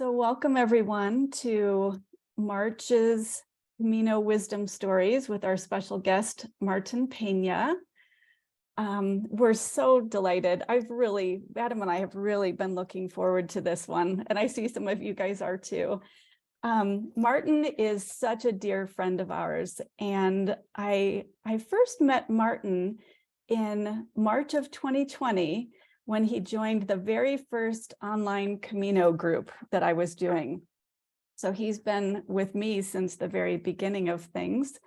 So welcome everyone to March's Camino Wisdom Stories with our special guest, Martin Peña. We're so delighted. Adam and I have really been looking forward to this one, and I see some of you guys are too. Martin is such a dear friend of ours, and I first met Martin in March of 2020 when he joined the very first online Camino group that I was doing. So he's been with me since the very beginning of things.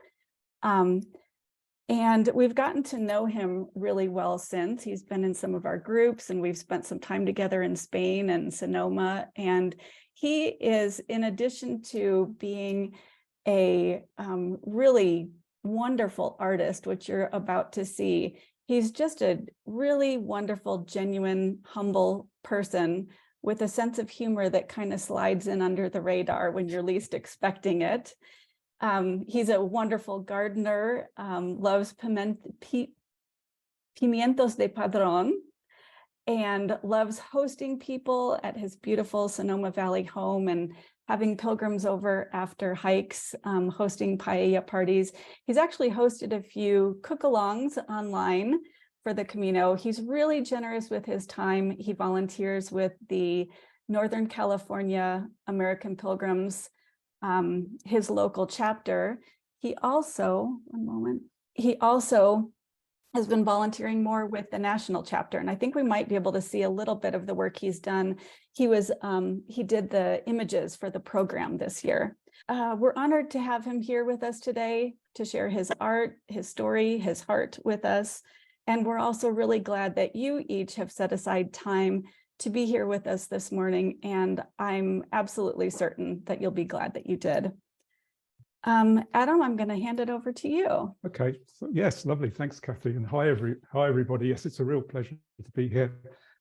And we've gotten to know him really well since. He's been in some of our groups, and we've spent some time together in Spain and Sonoma. And he is, in addition to being a really wonderful artist, which you're about to see, he's just a really wonderful, genuine, humble person with a sense of humor that kind of slides in under the radar when you're least expecting it. He's a wonderful gardener, loves pimientos de padron, and loves hosting people at his beautiful Sonoma Valley home and having pilgrims over after hikes, hosting paella parties. He's actually hosted a few cook-alongs online for the Camino. He's really generous with his time. He volunteers with the Northern California American Pilgrims, his local chapter. He also has been volunteering more with the national chapter, and I think we might be able to see a little bit of the work he's done. He did the images for the program this year. We're honored to have him here with us today to share his art, his story, his heart with us. And we're also really glad that you each have set aside time to be here with us this morning, and I'm absolutely certain that you'll be glad that you did. Adam, I'm going to hand it over to you. Okay. So, yes, lovely. Thanks, Kathy. And hi, everybody. Yes, it's a real pleasure to be here,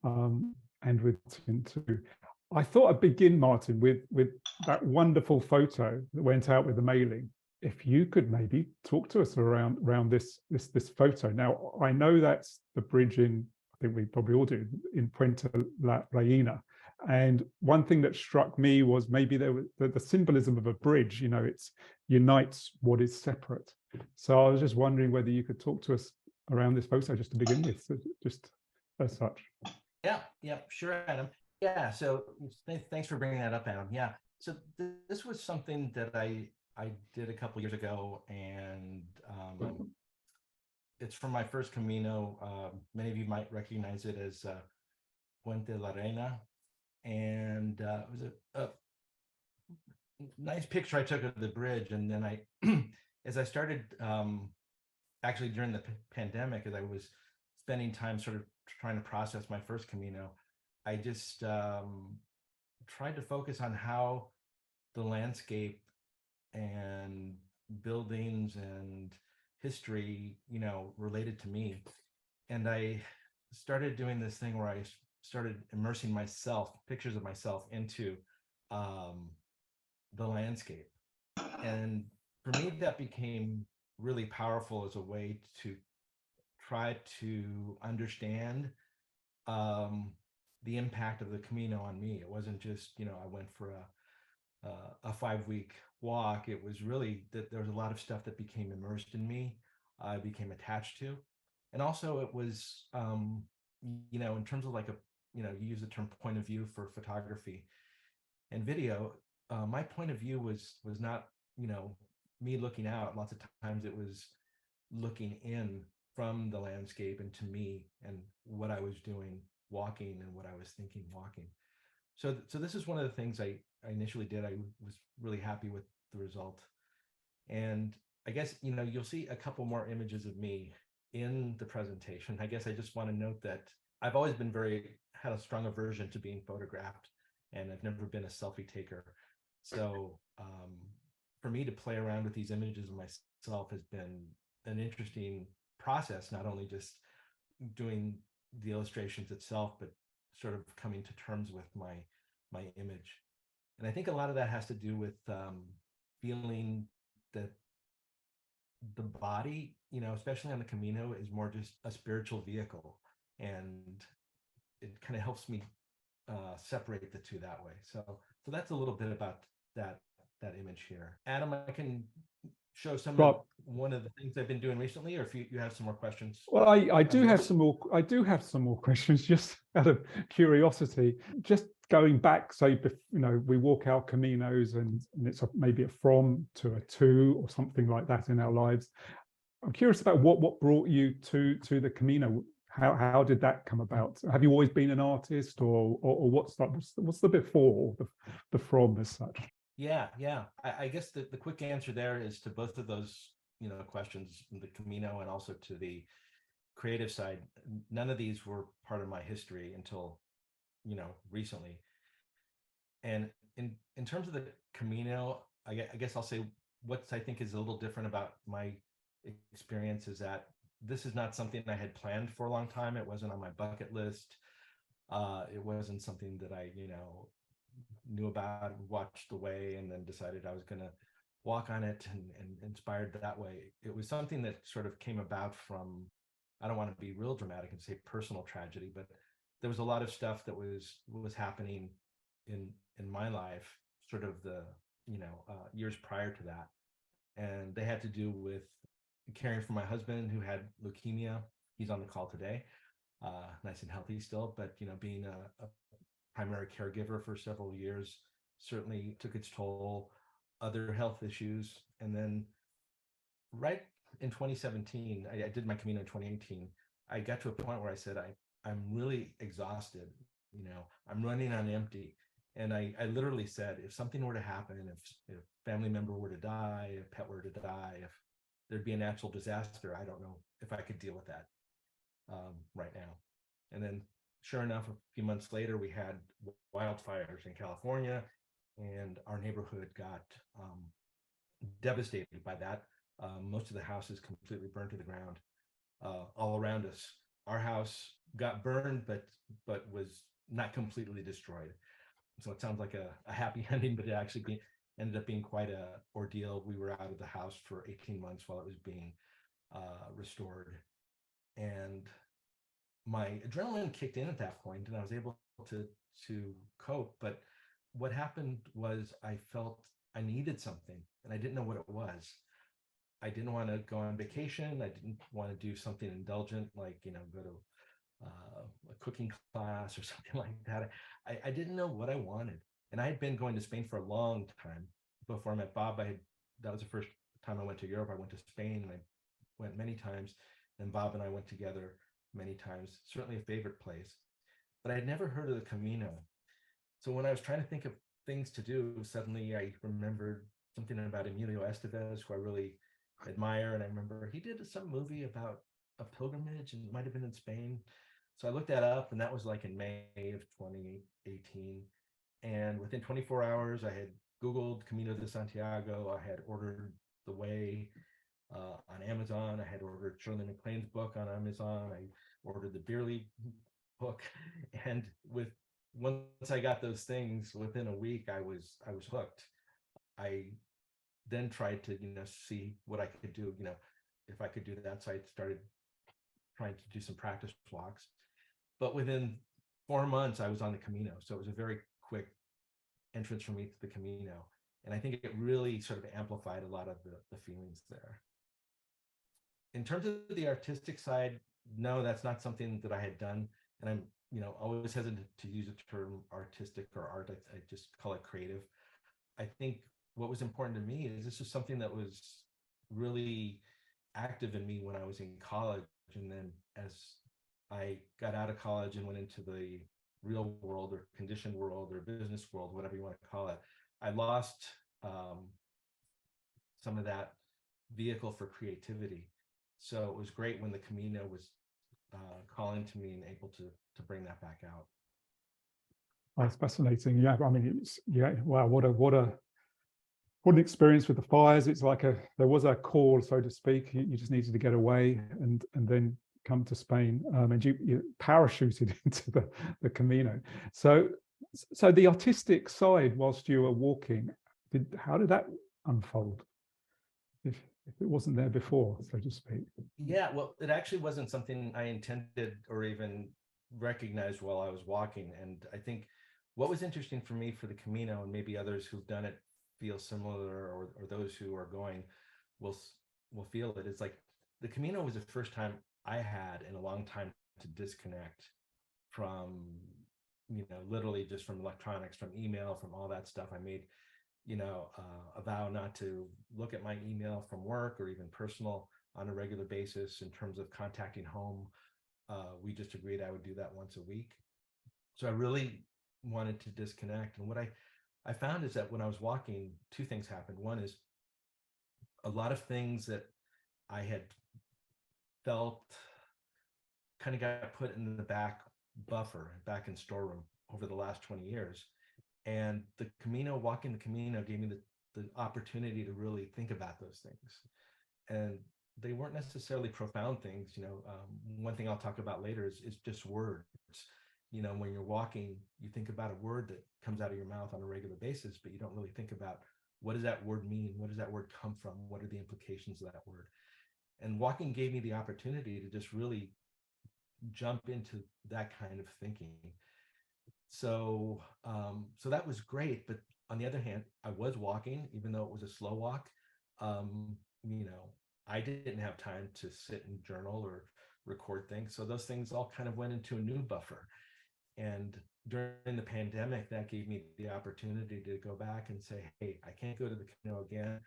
and with Tim too. I thought I'd begin, Martin, with that wonderful photo that went out with the mailing. If you could maybe talk to us around this photo. Now, I know that's the bridge in, I think we probably all do, in Puente La Reina. And one thing that struck me was maybe there was the symbolism of a bridge. You know, it unites what is separate. So I was just wondering whether you could talk to us around this photo just to begin with, just as such. Yeah, sure, Adam. Yeah, so thanks for bringing that up, Adam. Yeah, so this was something that I did a couple years ago, and it's from my first Camino. Many of you might recognize it as Puente La Reina. And it was a nice picture I took of the bridge. And then as I started, actually during the pandemic, as I was spending time sort of trying to process my first Camino, I just tried to focus on how the landscape and buildings and history, related to me. And I started doing this thing where I started immersing pictures of myself into the landscape. And for me, that became really powerful as a way to try to understand the impact of the Camino on me. It wasn't just, I went for a 5-week walk. It was really that there was a lot of stuff that became immersed in me, I became attached to. And also it was, in terms of you use the term point of view for photography and video. My point of view was not, me looking out. Lots of times it was looking in from the landscape into me and what I was doing walking and what I was thinking walking. So this is one of the things I initially did. I was really happy with the result. And I guess, you'll see a couple more images of me in the presentation. I guess I just want to note that I've always been had a strong aversion to being photographed, and I've never been a selfie taker. So for me to play around with these images of myself has been an interesting process, not only just doing the illustrations itself, but sort of coming to terms with my image. And I think a lot of that has to do with feeling that the body, especially on the Camino, is more just a spiritual vehicle. And it kind of helps me separate the two that way. So that's a little bit about that image here. Adam, I can show one of the things I've been doing recently, or if you have some more questions. Well, I do have some more. I do have some more questions, just out of curiosity. Just going back, so we walk our Caminos, and it's maybe a from to a to, or something like that in our lives. I'm curious about what brought you to the Camino. How did that come about? Have you always been an artist, or what's the before, the from as such? Yeah. I guess the quick answer there is to both of those questions, the Camino and also to the creative side. None of these were part of my history until recently. And in terms of the Camino, I guess I'll say what I think is a little different about my experience is that this is not something I had planned for a long time. It wasn't on my bucket list. It wasn't something that I knew about, watched the way, and then decided I was going to walk on it and inspired that way. It was something that sort of came about from, I don't want to be real dramatic and say personal tragedy, but there was a lot of stuff that was happening in my life, sort of the years prior to that, and they had to do with caring for my husband who had leukemia. He's on the call today, nice and healthy still, but being a primary caregiver for several years certainly took its toll. Other health issues, and then right in 2017, I did my Camino in 2018. I got to a point where I said, I'm really exhausted. I'm running on empty. And I literally said, if something were to happen, if a family member were to die, if a pet were to die, if there'd be a natural disaster, I don't know if I could deal with that right now. And then sure enough, a few months later, we had wildfires in California, and our neighborhood got devastated by that. Most of the houses completely burned to the ground all around us. Our house got burned, but was not completely destroyed. So it sounds like a happy ending, but it actually ended up being quite a ordeal. We were out of the house for 18 months while it was being restored. And my adrenaline kicked in at that point, and I was able to cope. But what happened was I felt I needed something, and I didn't know what it was. I didn't want to go on vacation. I didn't want to do something indulgent, like go to a cooking class or something like that. I didn't know what I wanted, and I had been going to Spain for a long time before I met Bob. That was the first time I went to Europe. I went to Spain, and I went many times. And Bob and I went together many times. Certainly a favorite place, but I had never heard of the Camino. So when I was trying to think of things to do, suddenly I remembered something about Emilio Estevez, who I really admire. And I remember he did some movie about a pilgrimage, and it might have been in Spain. So I looked that up, and that was like in May of 2018. And within 24 hours, I had Googled Camino de Santiago. I had ordered the way on Amazon. I had ordered Shirley MacLaine's book on Amazon. I ordered the Beerley book. And once I got those things, within a week, I was hooked. I then tried to see what I could do, if I could do that. So I started trying to do some practice walks, but within 4 months I was on the Camino. So it was a very quick entrance for me to the Camino, and I think it really sort of amplified a lot of the feelings there. In terms of the artistic side, no, that's not something that I had done, and I'm always hesitant to use the term artistic or art. I just call it creative. I think what was important to me is this was something that was really active in me when I was in college. And then as I got out of college and went into the real world or conditioned world or business world, whatever you want to call it, I lost some of that vehicle for creativity. So it was great when the Camino was calling to me and able to bring that back out. That's fascinating. Yeah, I mean, wow, what an experience with the fires. It's like there was a call, so to speak. You just needed to get away and then come to Spain, and you parachuted into the Camino. So the artistic side, whilst you were walking, how did that unfold? If it wasn't there before, so to speak. Yeah, well, it actually wasn't something I intended or even recognized while I was walking. And I think what was interesting for me for the Camino, and maybe others who've done it feel similar, or those who are going will will feel it, is like the Camino was the first time I had in a long time to disconnect from, literally just from electronics, from email, from all that stuff. I made, a vow not to look at my email from work or even personal on a regular basis. In terms of contacting home, we just agreed I would do that once a week. So I really wanted to disconnect. And what I found is that when I was walking, two things happened. One is a lot of things that I had felt kind of got put in the back back in storeroom over the last 20 years. And the Camino, walking the Camino, gave me the opportunity to really think about those things. And they weren't necessarily profound things. One thing I'll talk about later is just words. When you're walking, you think about a word that comes out of your mouth on a regular basis, but you don't really think about, what does that word mean? What does that word come from? What are the implications of that word? And walking gave me the opportunity to just really jump into that kind of thinking. So that was great. But on the other hand, I was walking, even though it was a slow walk. I didn't have time to sit and journal or record things. So those things all kind of went into a new buffer. And during the pandemic, that gave me the opportunity to go back and say, hey, I can't go to the Camino again,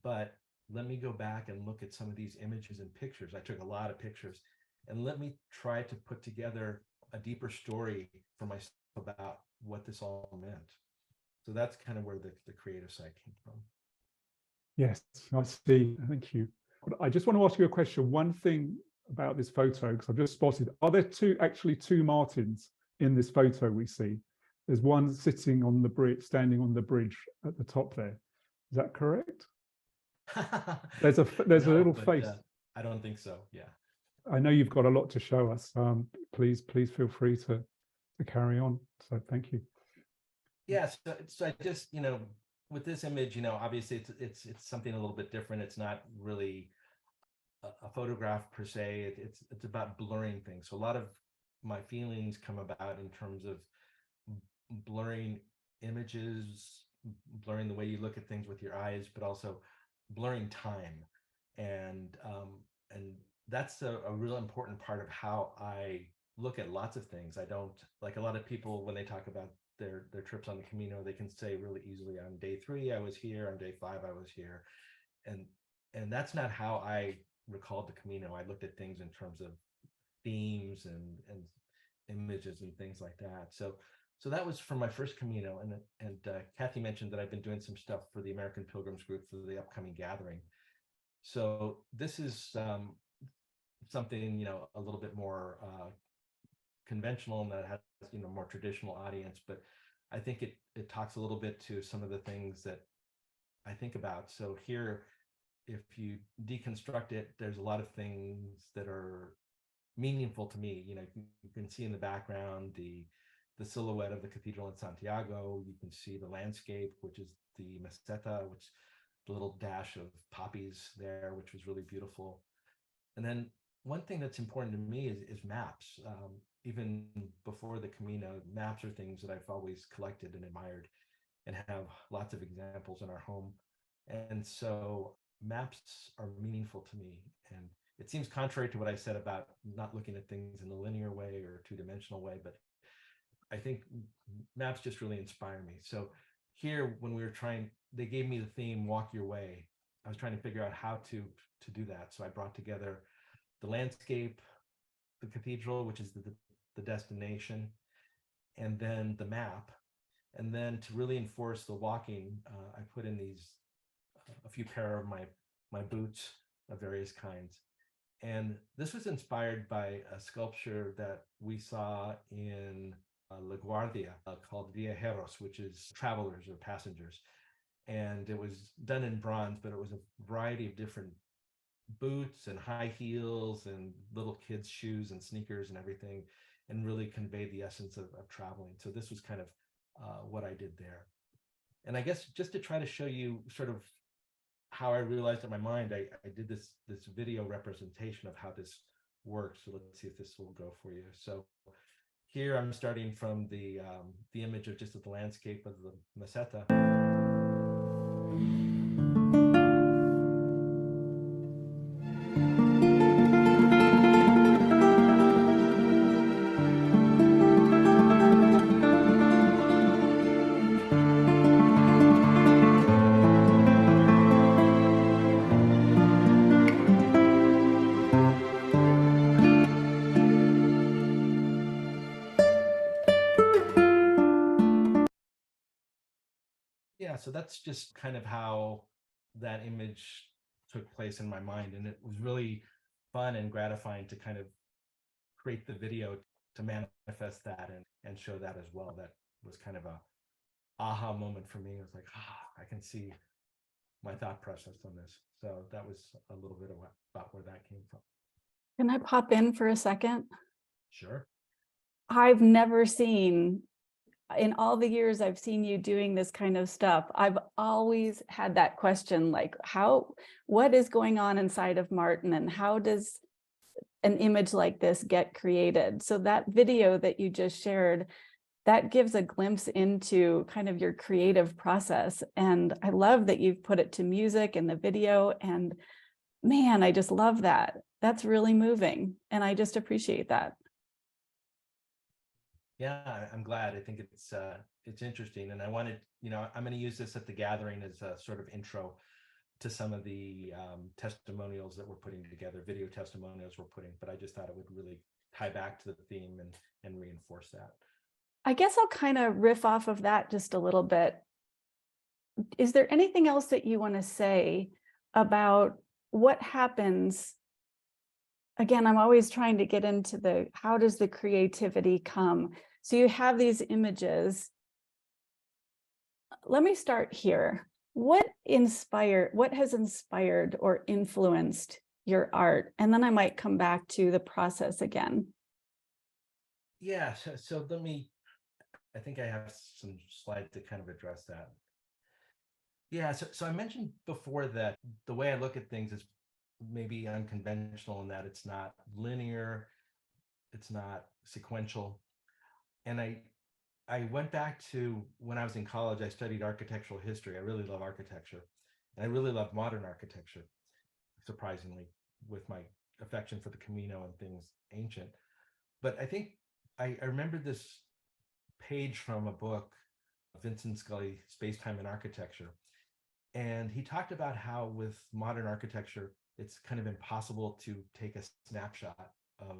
but let me go back and look at some of these images and pictures. I took a lot of pictures, and let me try to put together a deeper story for myself about what this all meant. So that's kind of where the creative side came from. Yes, I see. Thank you. I just want to ask you a question. One thing about this photo, because I've just spotted, are there actually two Martins in this photo we see? There's one sitting on the bridge, standing on the bridge at the top there. Is that correct? There's a little face. I don't think so. Yeah. I know you've got a lot to show us. Please feel free to carry on. So thank you. Yes. Yeah, so I just, with this image, obviously it's something a little bit different. It's not really a photograph per se. It's about blurring things. So a lot of my feelings come about in terms of blurring images, blurring the way you look at things with your eyes, but also blurring time. And that's a real important part of how I look at lots of things. I don't, like a lot of people, when they talk about their trips on the Camino, they can say really easily, on day 3 I was here, on day 5 I was here, and that's not how I recalled the Camino. I looked at things in terms of themes and images and things like that. So that was from my first Camino. And Kathy mentioned that I've been doing some stuff for the American Pilgrims group for the upcoming gathering. So this is something, a little bit more conventional, and that has, more traditional audience, but I think it talks a little bit to some of the things that I think about. So here, if you deconstruct it, there's a lot of things that are meaningful to me. You can see in the background the silhouette of the cathedral in Santiago. You can see the landscape, which is the meseta, which the little dash of poppies there, which was really beautiful. And then one thing that's important to me is maps. Even before the Camino, maps are things that I've always collected and admired and have lots of examples in our home. And so maps are meaningful to me. And it seems contrary to what I said about not looking at things in a linear way or two-dimensional way, but I think maps just really inspire me. So here, when we were they gave me the theme, Walk Your Way. I was trying to figure out how to do that. So I brought together the landscape, the cathedral, which is the destination, and then the map. And then to really enforce the walking, I put in a few pair of my boots of various kinds. And this was inspired by a sculpture that we saw in La Guardia called Viajeros, which is travelers or passengers. And it was done in bronze, but it was a variety of different boots and high heels and little kids' shoes and sneakers and everything, and really conveyed the essence of traveling. So this was kind of what I did there. And I guess just to try to show you sort of how I realized in my mind, I did this video representation of how this works. So let's see if this will go for you. So here I'm starting from the image of just the landscape of the meseta. Yeah, so that's just kind of how that image took place in my mind. And it was really fun and gratifying to kind of create the video to manifest that and show that as well. That was kind of a aha moment for me. It was like, I can see my thought process on this. So that was a little bit about where that came from. Can I pop in for a second? Sure. I've never seen, in all the years I've seen you doing this kind of stuff, I've always had that question, like, what is going on inside of Martin, and how does an image like this get created? So that video that you just shared, that gives a glimpse into kind of your creative process. And I love that you've put it to music in the video. And man, I just love that. That's really moving. And I just appreciate that. Yeah, I'm glad. I think it's interesting. And I wanted, I'm going to use this at the gathering as a sort of intro to some of the testimonials that we're putting together, video testimonials we're putting, but I just thought it would really tie back to the theme and reinforce that. I guess I'll kind of riff off of that just a little bit. Is there anything else that you want to say about what happens? Again, I'm always trying to get into how does the creativity come? So you have these images. Let me start here. What has inspired or influenced your art? And then I might come back to the process again. Yeah, so I think I have some slides to kind of address that. Yeah, so I mentioned before that the way I look at things is maybe unconventional in that it's not linear, it's not sequential. And I went back to when I was in college. I studied architectural history. I really love architecture, and I really love modern architecture, surprisingly, with my affection for the Camino and things ancient. But I think I remembered this page from a book, Vincent Scully, Space, Time, and Architecture. And he talked about how with modern architecture, it's kind of impossible to take a snapshot of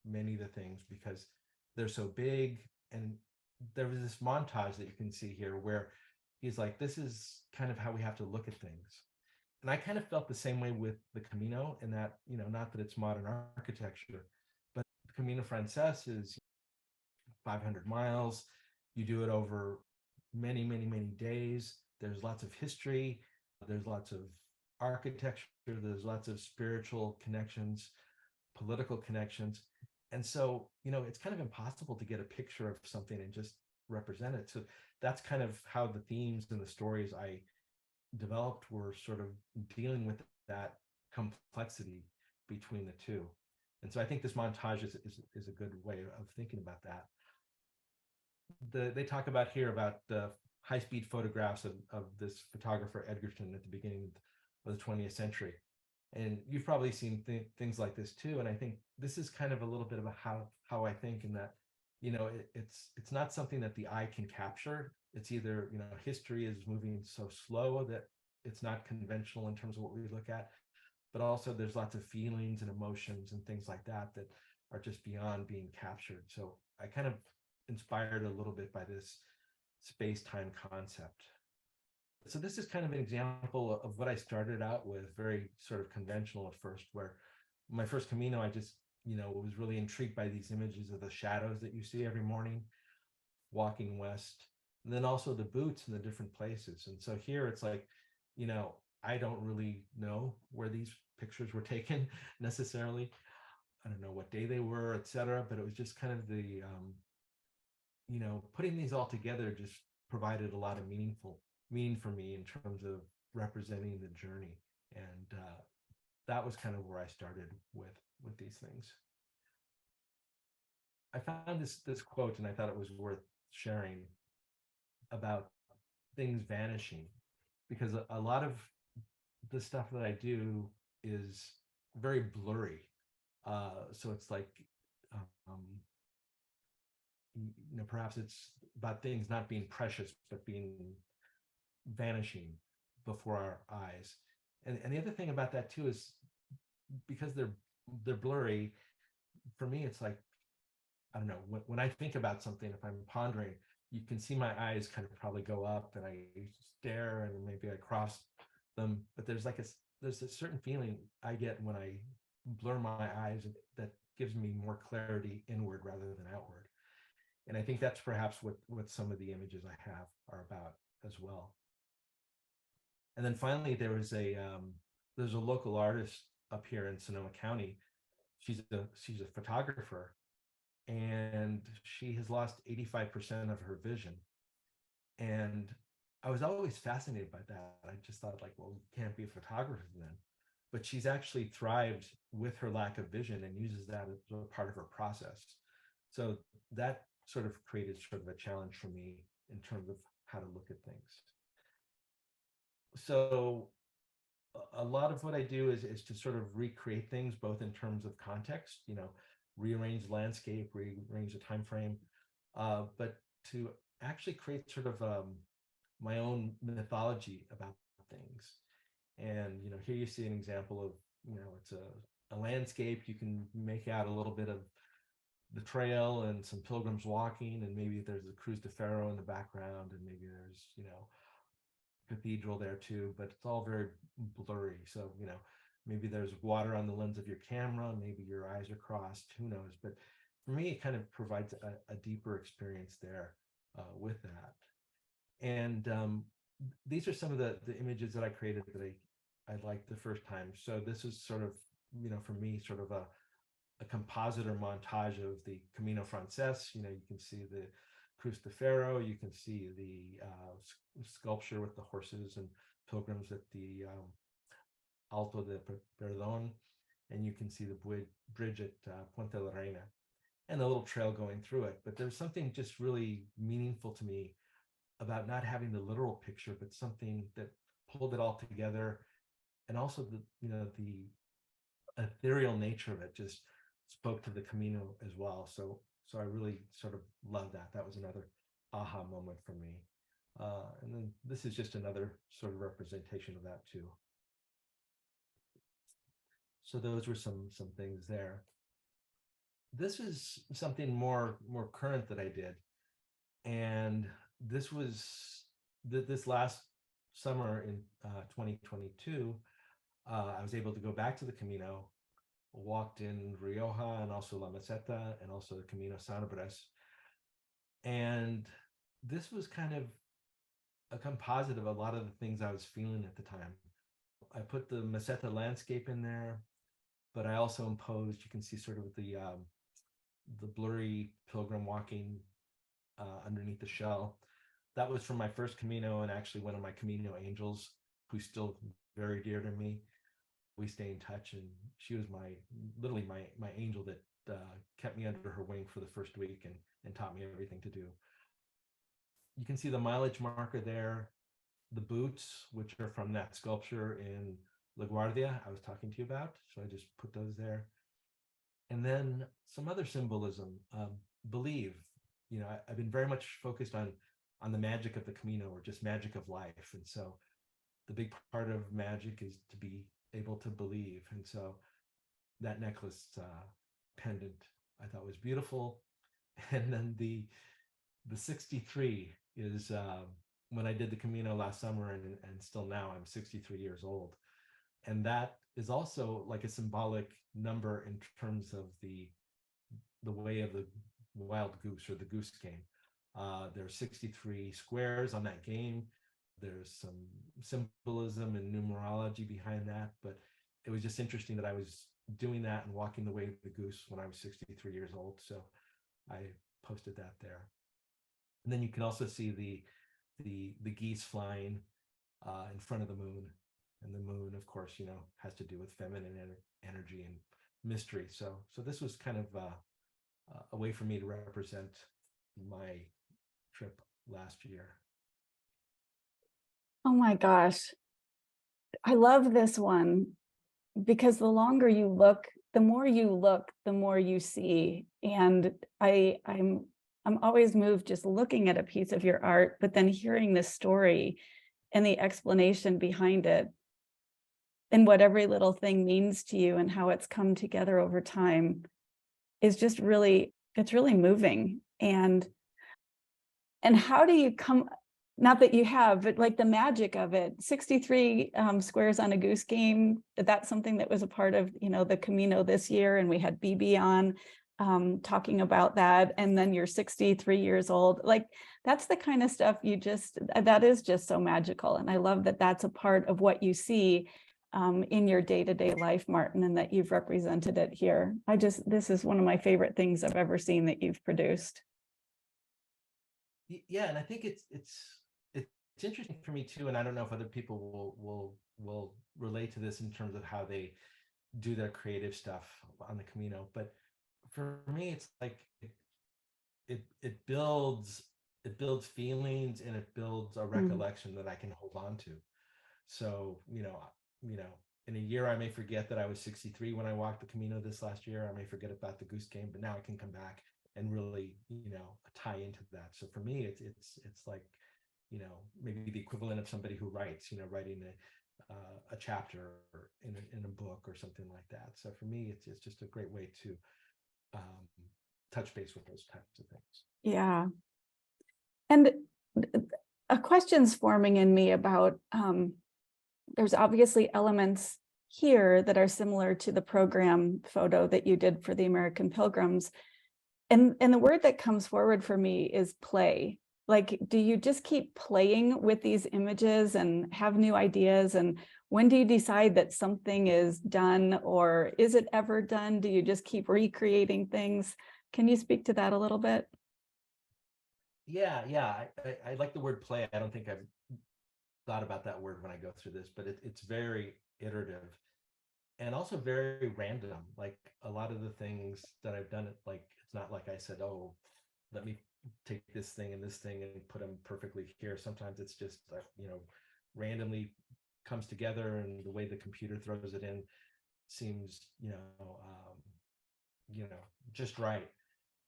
many of the things because they're so big. And there was this montage that you can see here where he's like, this is kind of how we have to look at things. And I kind of felt the same way with the Camino, in that, not that it's modern architecture, but the Camino Frances is 500 miles. You do it over many, many, many days. There's lots of history. There's lots of architecture. There's lots of spiritual connections, political connections. And so, it's kind of impossible to get a picture of something and just represent it. So that's kind of how the themes and the stories I developed were sort of dealing with that complexity between the two. And so I think this montage is a good way of thinking about that. They talk about here about the high-speed photographs of this photographer Edgerton at the beginning of the 20th century. And you've probably seen things like this too. And I think this is kind of a little bit of how I think, in that, it's not something that the eye can capture. It's either, history is moving so slow that it's not conventional in terms of what we look at, but also there's lots of feelings and emotions and things like that that are just beyond being captured. So I kind of inspired a little bit by this space-time concept. So this is kind of an example of what I started out with, very sort of conventional at first, where my first Camino, I just, was really intrigued by these images of the shadows that you see every morning walking west, and then also the boots in the different places. And so here it's like, I don't really know where these pictures were taken necessarily. I don't know what day they were, etc. But it was just kind of the, putting these all together just provided a lot of meaning for me in terms of representing the journey. And that was kind of where I started with these things. I found this quote, and I thought it was worth sharing, about things vanishing, because a lot of the stuff that I do is very blurry. So it's like, um, perhaps it's about things not being precious, but being vanishing before our eyes. And the other thing about that too is, because they're blurry, for me, it's like, I don't know, when I think about something, if I'm pondering, you can see my eyes kind of probably go up, and I stare, and maybe I cross them. But there's a certain feeling I get when I blur my eyes that gives me more clarity inward rather than outward. And I think that's perhaps what some of the images I have are about as well. And then finally, there's a local artist up here in Sonoma County. She's a photographer, and she has lost 85% of her vision. And I was always fascinated by that. I just thought, like, well, you can't be a photographer then. But she's actually thrived with her lack of vision and uses that as a part of her process. So that sort of created sort of a challenge for me in terms of how to look at things. So a lot of what I do is to sort of recreate things, both in terms of context, rearrange landscape, rearrange the time frame, but to actually create sort of my own mythology about things. And here you see an example of, it's a landscape. You can make out a little bit of the trail and some pilgrims walking, and maybe there's a Cruz de Ferro in the background, and maybe there's cathedral there too, but it's all very blurry. So maybe there's water on the lens of your camera, maybe your eyes are crossed, who knows. But for me, it kind of provides a deeper experience there with that. And these are some of the images that I created that I liked the first time. So this is sort of, for me, sort of a compositor montage of the Camino Frances. You can see the Cruz de Ferro, you can see the sculpture with the horses and pilgrims at the Alto de Perdón, and you can see the bridge at Puente la Reina, and the little trail going through it. But there's something just really meaningful to me about not having the literal picture, but something that pulled it all together, and also the ethereal nature of it just spoke to the Camino as well. So I really sort of love that. That was another aha moment for me. And then this is just another sort of representation of that too. So those were some things there. This is something more current that I did, and this was this last summer in 2022. I was able to go back to the Camino, walked in Rioja and also La Meseta and also the Camino Sanabres. And this was kind of a composite of a lot of the things I was feeling at the time. I put the Meseta landscape in there, but I also imposed, you can see sort of the blurry pilgrim walking underneath the shell. That was from my first Camino, and actually one of my Camino angels, who's still very dear to me. We stay in touch, and she was literally my angel that kept me under her wing for the first week and taught me everything to do. You can see the mileage marker there, the boots, which are from that sculpture in La Guardia I was talking to you about. So I just put those there. And then some other symbolism. Believe, I've been very much focused on the magic of the Camino, or just magic of life. And so the big part of magic is to be able to believe. And so that necklace pendant I thought was beautiful. And then the 63 is when I did the Camino last summer, and still now I'm 63 years old. And that is also like a symbolic number in terms of the way of the wild goose, or the goose game. There are 63 squares on that game. There's some symbolism and numerology behind that, but it was just interesting that I was doing that and walking the way of the goose when I was 63 years old. So I posted that there. And then you can also see the geese flying in front of the moon. And the moon, of course, has to do with feminine energy and mystery. So this was kind of a way for me to represent my trip last year. Oh my gosh. I love this one because the longer you look, the more you look, the more you see. And I'm always moved just looking at a piece of your art, but then hearing the story and the explanation behind it and what every little thing means to you and how it's come together over time is just really, it's really moving. And how do you come, not that you have, but like the magic of it, 63 squares on a goose game, that's something that was a part of, the Camino this year. And we had BB on talking about that. And then you're 63 years old. Like that's the kind of stuff that is just so magical. And I love that that's a part of what you see in your day-to-day life, Martin, and that you've represented it here. This is one of my favorite things I've ever seen that you've produced. Yeah, and I think it's interesting for me too, and I don't know if other people will relate to this in terms of how they do their creative stuff on the Camino. But for me, it's like it builds feelings, and it builds a recollection that I can hold on to. So in a year I may forget that I was 63 when I walked the Camino this last year. I may forget about the Goose Game, but now I can come back and really tie into that. So for me, it's like maybe the equivalent of somebody who writes, writing a chapter in a book or something like that. So for me, it's just a great way to touch base with those types of things. Yeah. And a question's forming in me about there's obviously elements here that are similar to the program photo that you did for the American Pilgrims. And the word that comes forward for me is play. Like, do you just keep playing with these images and have new ideas? And when do you decide that something is done, or is it ever done? Do you just keep recreating things? Can you speak to that a little bit? Yeah. I like the word play. I don't think I've thought about that word when I go through this, but it's very iterative and also very random. Like a lot of the things that I've done, like it's not like I said, oh, let me take this thing and put them perfectly here. Sometimes it's just randomly comes together, and the way the computer throws it in seems just right.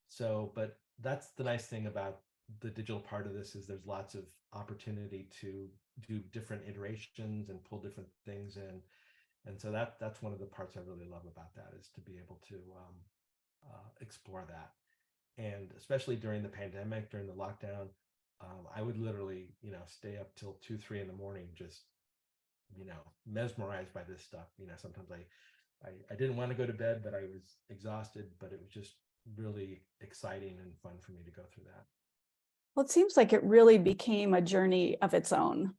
So, but that's the nice thing about the digital part of this, is there's lots of opportunity to do different iterations and pull different things in. And so that's one of the parts I really love about that, is to be able to explore that. And especially during the pandemic, during the lockdown, I would literally, stay up till 2-3 in the morning, just, mesmerized by this stuff. Sometimes I didn't want to go to bed, but I was exhausted, but it was just really exciting and fun for me to go through that. Well, it seems like it really became a journey of its own.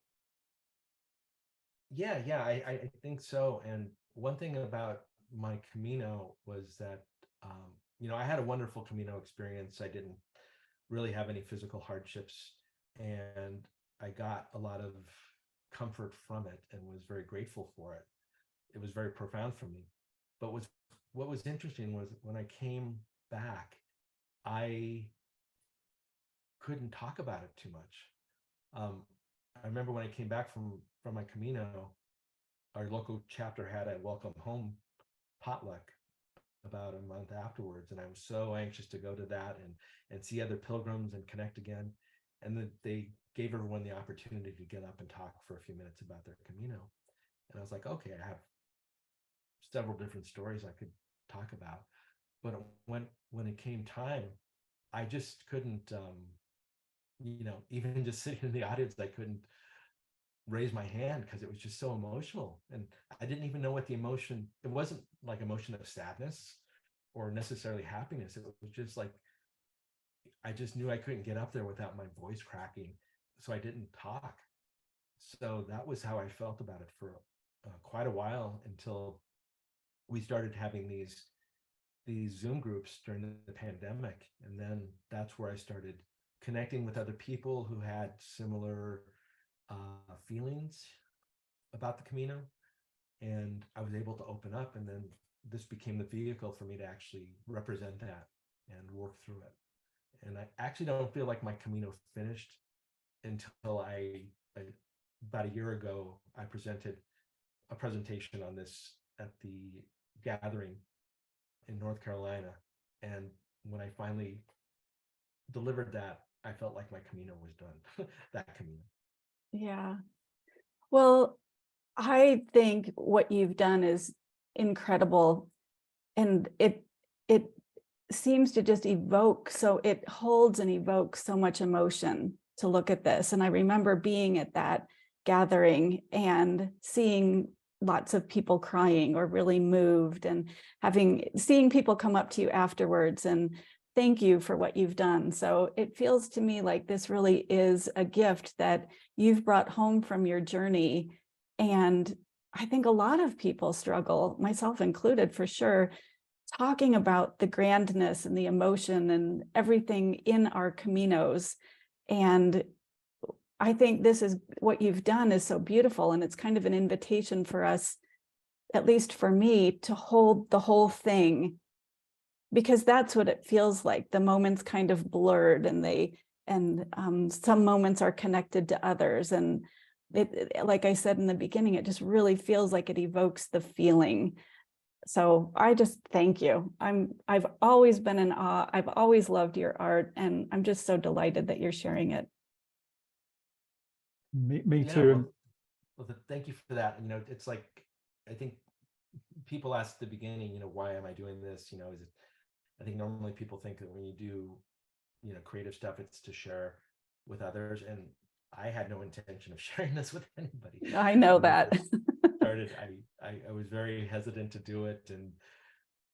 Yeah, I think so. And one thing about my Camino was that, I had a wonderful Camino experience. I didn't really have any physical hardships, and I got a lot of comfort from it and was very grateful for it. It was very profound for me. But what was interesting was when I came back, I couldn't talk about it too much. I remember when I came back from my Camino, our local chapter had a welcome home potluck about a month afterwards, and I was so anxious to go to that and see other pilgrims and connect again. And then they gave everyone the opportunity to get up and talk for a few minutes about their Camino. And I was like, okay, I have several different stories I could talk about. But when it came time, I just couldn't, even just sitting in the audience, I couldn't raise my hand because it was just so emotional. And I didn't even know what the emotion, it wasn't like emotion of sadness or necessarily happiness. It was just like, I just knew I couldn't get up there without my voice cracking. So I didn't talk. So that was how I felt about it for quite a while, until we started having these Zoom groups during the pandemic. And then that's where I started connecting with other people who had similar feelings about the Camino. And I was able to open up, and then this became the vehicle for me to actually represent that and work through it. And I actually don't feel like my Camino finished until about a year ago, I presented a presentation on this at the gathering in North Carolina. And when I finally delivered that, I felt like my Camino was done, that Camino. Yeah. Well, I think what you've done is incredible. And it seems to just evoke, so it holds and evokes so much emotion to look at this. And I remember being at that gathering and seeing lots of people crying or really moved, and seeing people come up to you afterwards and thank you for what you've done. So it feels to me like this really is a gift that you've brought home from your journey. And I think a lot of people struggle, myself included for sure, talking about the grandness and the emotion and everything in our Caminos. And I think this is what you've done is so beautiful. And it's kind of an invitation for us, at least for me, to hold the whole thing, because that's what it feels like. The moments kind of blurred, and some moments are connected to others. And like I said in the beginning, it just really feels like it evokes the feeling. So I just thank you. I've always been in awe. I've always loved your art, and I'm just so delighted that you're sharing it. Me Yeah, too. thank you for that. It's like, I think people ask at the beginning, why am I doing this? Is it, I think normally people think that when you do, creative stuff, it's to share with others. And I had no intention of sharing this with anybody. I know When I that. first started, I was very hesitant to do it, and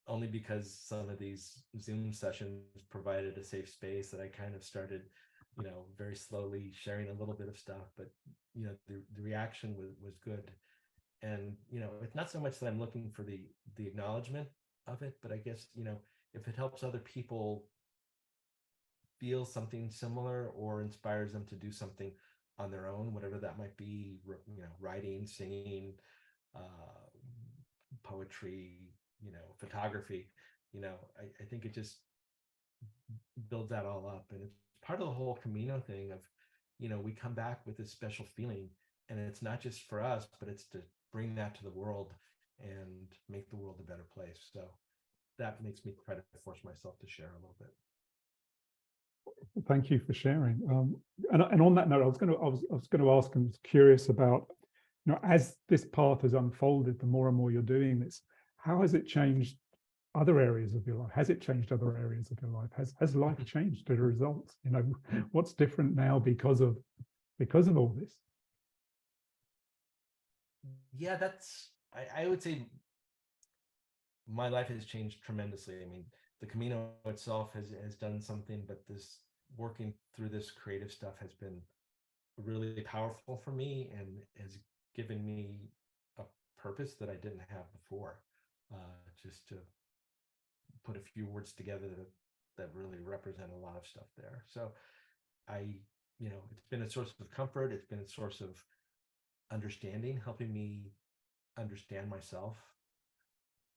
only because some of these Zoom sessions provided a safe space that I kind of started, very slowly sharing a little bit of stuff. But the reaction was good. And it's not so much that I'm looking for the acknowledgement of it, but I guess if it helps other people feel something similar or inspires them to do something on their own, whatever that might be, writing, singing, poetry, photography, I think it just builds that all up. And it's part of the whole Camino thing of, we come back with this special feeling, and it's not just for us, but it's to bring that to the world and make the world a better place. So that makes me try to force myself to share a little bit. Thank you for sharing. And on that note, I was going to ask, and was curious about, as this path has unfolded, the more and more you're doing this, how has it changed other areas of your life? Has it changed other areas of your life? Has life changed as a result? What's different now because of all this? Yeah, I would say my life has changed tremendously. I mean, the Camino itself has done something, but this working through this creative stuff has been really powerful for me and has given me a purpose that I didn't have before. Just to put a few words together that really represent a lot of stuff there. So it's been a source of comfort. It's been a source of understanding, helping me understand myself.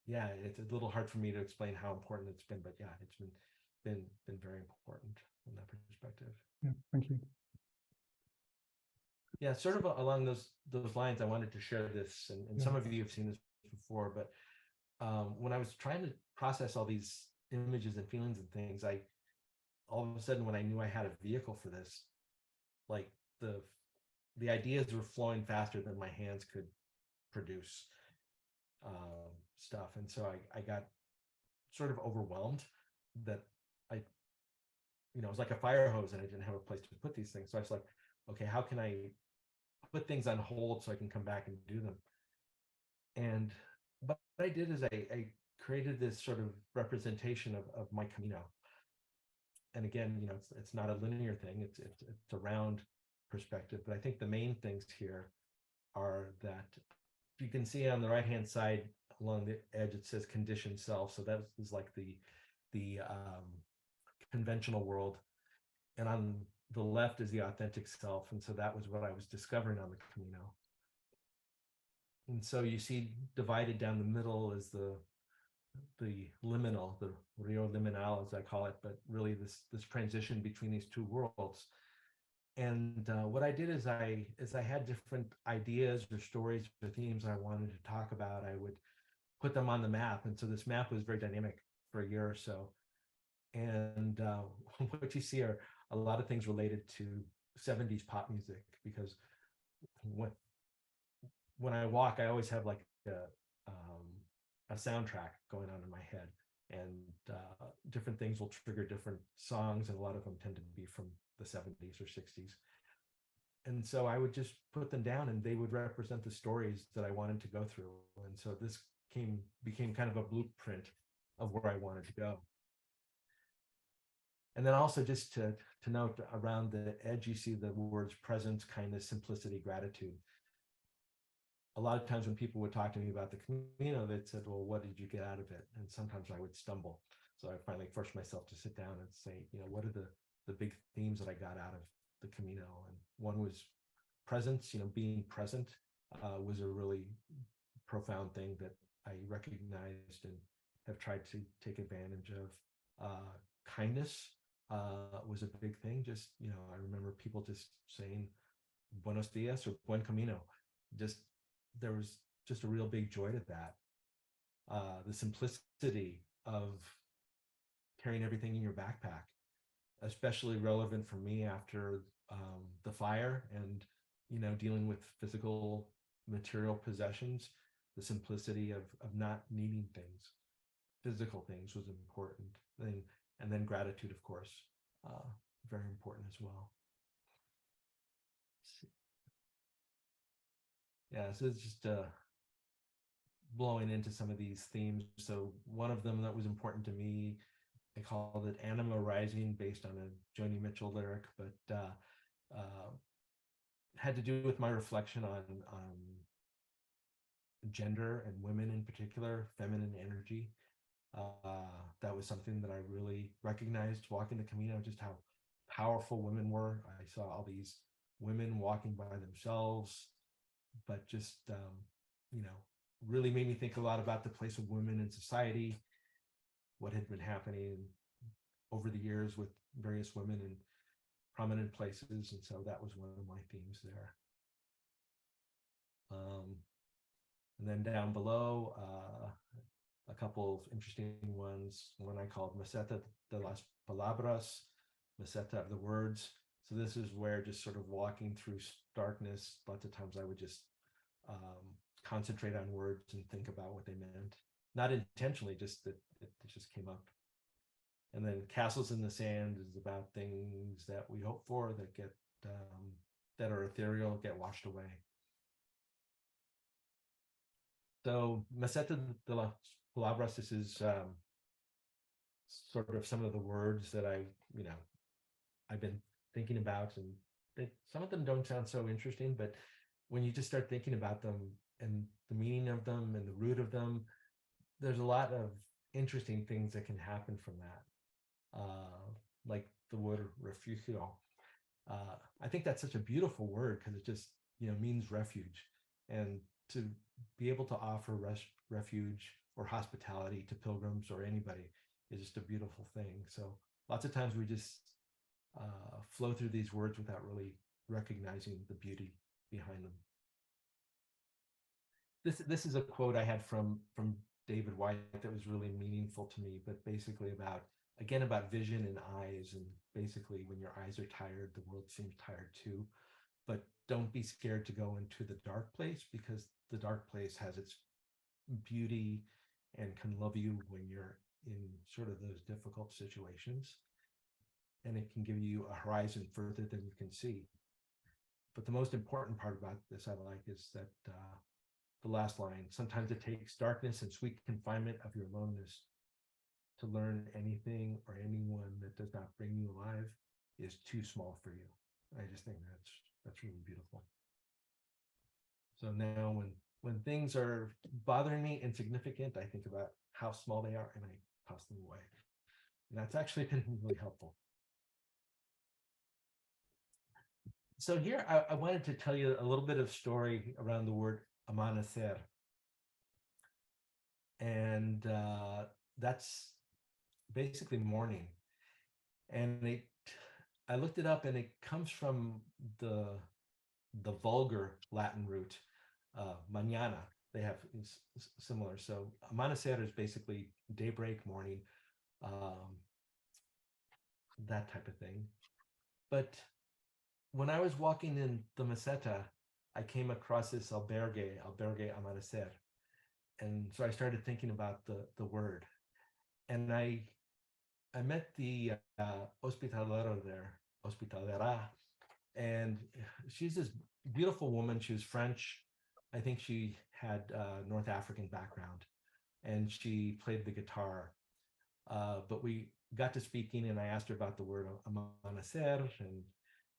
Yeah, it's a little hard for me to explain how important it's been, but yeah, it's been very important from that perspective. Yeah, thank you. Yeah, sort of along those lines, I wanted to share this, and some of you have seen this before, but when I was trying to process all these images and feelings and things, I all of a sudden, when I knew I had a vehicle for this, like the ideas were flowing faster than my hands could produce stuff. And so I got sort of overwhelmed that it was like a fire hose, and I didn't have a place to put these things. So I was like, okay, how can I put things on hold so I can come back and do them? And what I did is I created this sort of representation of my Camino. And again, it's not a linear thing. It's a round perspective. But I think the main things here are that you can see on the right-hand side along the edge, it says conditioned self. So that is like the conventional world. And on the left is the authentic self. And so that was what I was discovering on the Camino. And so you see divided down the middle is the the liminal, the Rio Liminal, as I call it, but really this transition between these two worlds. And what I did is I had different ideas or stories or themes I wanted to talk about. I would put them on the map, and so this map was very dynamic for a year or so. And what you see are a lot of things related to 70s pop music, because when I walk, I always have like a soundtrack going on in my head, and different things will trigger different songs, and a lot of them tend to be from the 70s or 60s. And so I would just put them down, and they would represent the stories that I wanted to go through. And so this became kind of a blueprint of where I wanted to go. And then also just to note, around the edge, you see the words presence, kindness, simplicity, gratitude. A lot of times when people would talk to me about the Camino, they'd said, well, what did you get out of it? And sometimes I would stumble. So I finally forced myself to sit down and say, what are the big themes that I got out of the Camino? And one was presence. Being present was a really profound thing that I recognized and have tried to take advantage of. Kindness was a big thing. Just, I remember people just saying buenos dias or buen camino. There was just a real big joy to that. The simplicity of carrying everything in your backpack, especially relevant for me after the fire and, dealing with physical material possessions. The simplicity of not needing things, physical things, was important. And then gratitude, of course, very important as well. Yeah, so it's just blowing into some of these themes. So one of them that was important to me, I called it Anima Rising, based on a Joni Mitchell lyric, but had to do with my reflection on gender and women in particular, feminine energy. That was something that I really recognized walking the Camino, just how powerful women were. I saw all these women walking by themselves, but just, really made me think a lot about the place of women in society, what had been happening over the years with various women in prominent places. And so that was one of my themes there. And then down below, a couple of interesting ones. One I called Meseta de las Palabras, Meseta of the words. So this is where, just sort of walking through darkness, lots of times I would just concentrate on words and think about what they meant. Not intentionally, just that it just came up. And then Castles in the Sand is about things that we hope for that get that are ethereal, get washed away. So Meseta de las Palabras, this is sort of some of the words that I've been thinking about, and some of them don't sound so interesting, but when you just start thinking about them and the meaning of them and the root of them, there's a lot of interesting things that can happen from that. Like the word refugio. I think that's such a beautiful word, because it just, means refuge. And to be able to offer refuge or hospitality to pilgrims or anybody is just a beautiful thing. So lots of times we just flow through these words without really recognizing the beauty behind them. This is a quote I had from David White that was really meaningful to me, but basically about vision and eyes. And basically, when your eyes are tired, the world seems tired too. But don't be scared to go into the dark place, because the dark place has its beauty and can love you when you're in sort of those difficult situations. And it can give you a horizon further than you can see. But the most important part about this I like is that the last line: sometimes it takes darkness and sweet confinement of your aloneness to learn anything or anyone that does not bring you alive is too small for you. I just think that's really beautiful. So now when things are bothering me, insignificant, I think about how small they are and I toss them away. And that's actually been really helpful. So here I wanted to tell you a little bit of story around the word amanecer. And that's basically mourning. And I looked it up, and it comes from the vulgar Latin root, mañana. They have similar. So amanecer is basically daybreak, morning, um, that type of thing. But when I was walking in the Meseta, I came across this albergue amanecer. And so I started thinking about the word. And I met the hospitalero there, hospitalera, and she's this beautiful woman. She was French. I think she had North African background, and she played the guitar. But we got to speaking, and I asked her about the word amanecer, and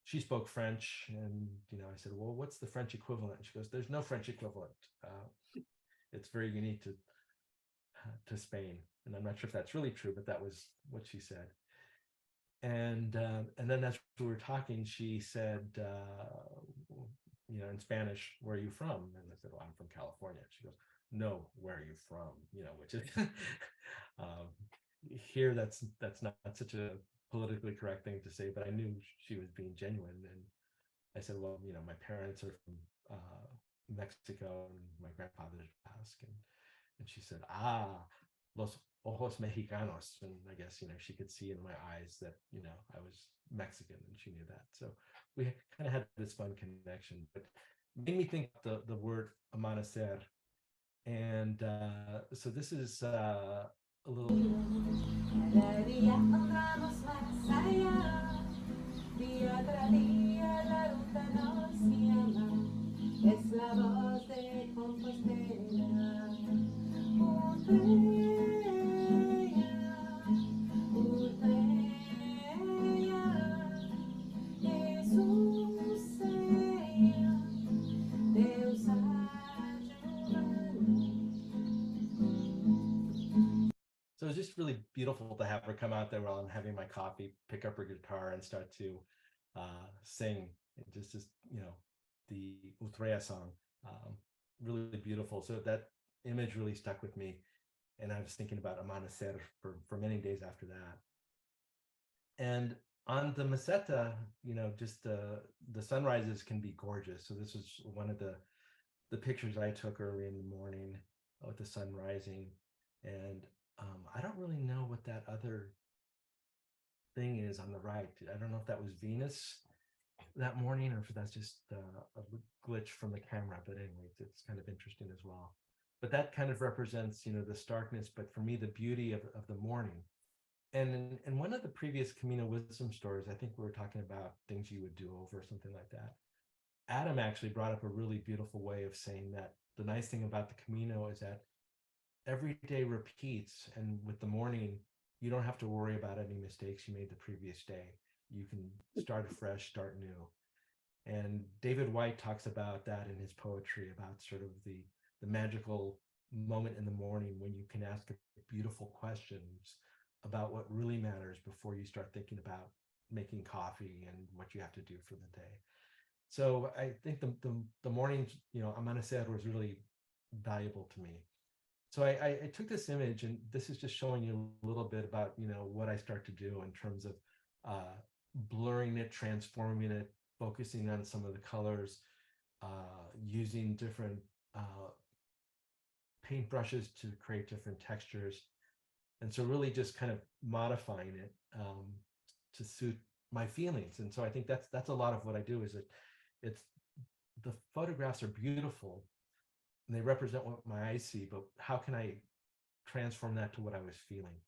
she spoke French. And I said, "Well, what's the French equivalent?" And she goes, "There's no French equivalent. It's very unique to Spain." And I'm not sure if that's really true, but that was what she said. And then as we were talking, she said, in Spanish, "Where are you from?" And I said, "Well, I'm from California." She goes, "No, where are you from?" Which is here, that's not such a politically correct thing to say, but I knew she was being genuine. And I said, "Well, my parents are from Mexico, and my grandfather's Basque." And she said, los ojos mexicanos. And I guess, she could see in my eyes that, I was Mexican, and she knew that. So we kind of had this fun connection, but made me think the word amanecer. And so this is a little. Cada día andamos más allá, día tras día la ruta nos llama, es la voz de Compostela. So it's just really beautiful to have her come out there while I'm having my coffee, pick up her guitar, and start to sing. Just the Utrea song, really beautiful. So that image really stuck with me, and I was thinking about amanecer for many days after that. And on the Meseta, just the sunrises can be gorgeous. So this is one of the pictures I took early in the morning with the sun rising. And I don't really know what that other thing is on the right. I don't know if that was Venus that morning, or if that's just a glitch from the camera. But anyway, it's kind of interesting as well. But that kind of represents, the starkness, but for me, the beauty of the morning. And in one of the previous Camino Wisdom Stories, I think we were talking about things you would do over, something like that. Adam actually brought up a really beautiful way of saying that the nice thing about the Camino is that every day repeats, and with the morning, you don't have to worry about any mistakes you made the previous day. You can start afresh, start new. And David White talks about that in his poetry, about sort of the magical moment in the morning when you can ask beautiful questions about what really matters before you start thinking about making coffee and what you have to do for the day. So I think the mornings, amanecer was really valuable to me. So I took this image, and this is just showing you a little bit about, what I start to do in terms of blurring it, transforming it, focusing on some of the colors, using different paint brushes to create different textures. And so really just kind of modifying it to suit my feelings. And so I think that's a lot of what I do. Is it's the photographs are beautiful and they represent what my eyes see, but how can I transform that to what I was feeling?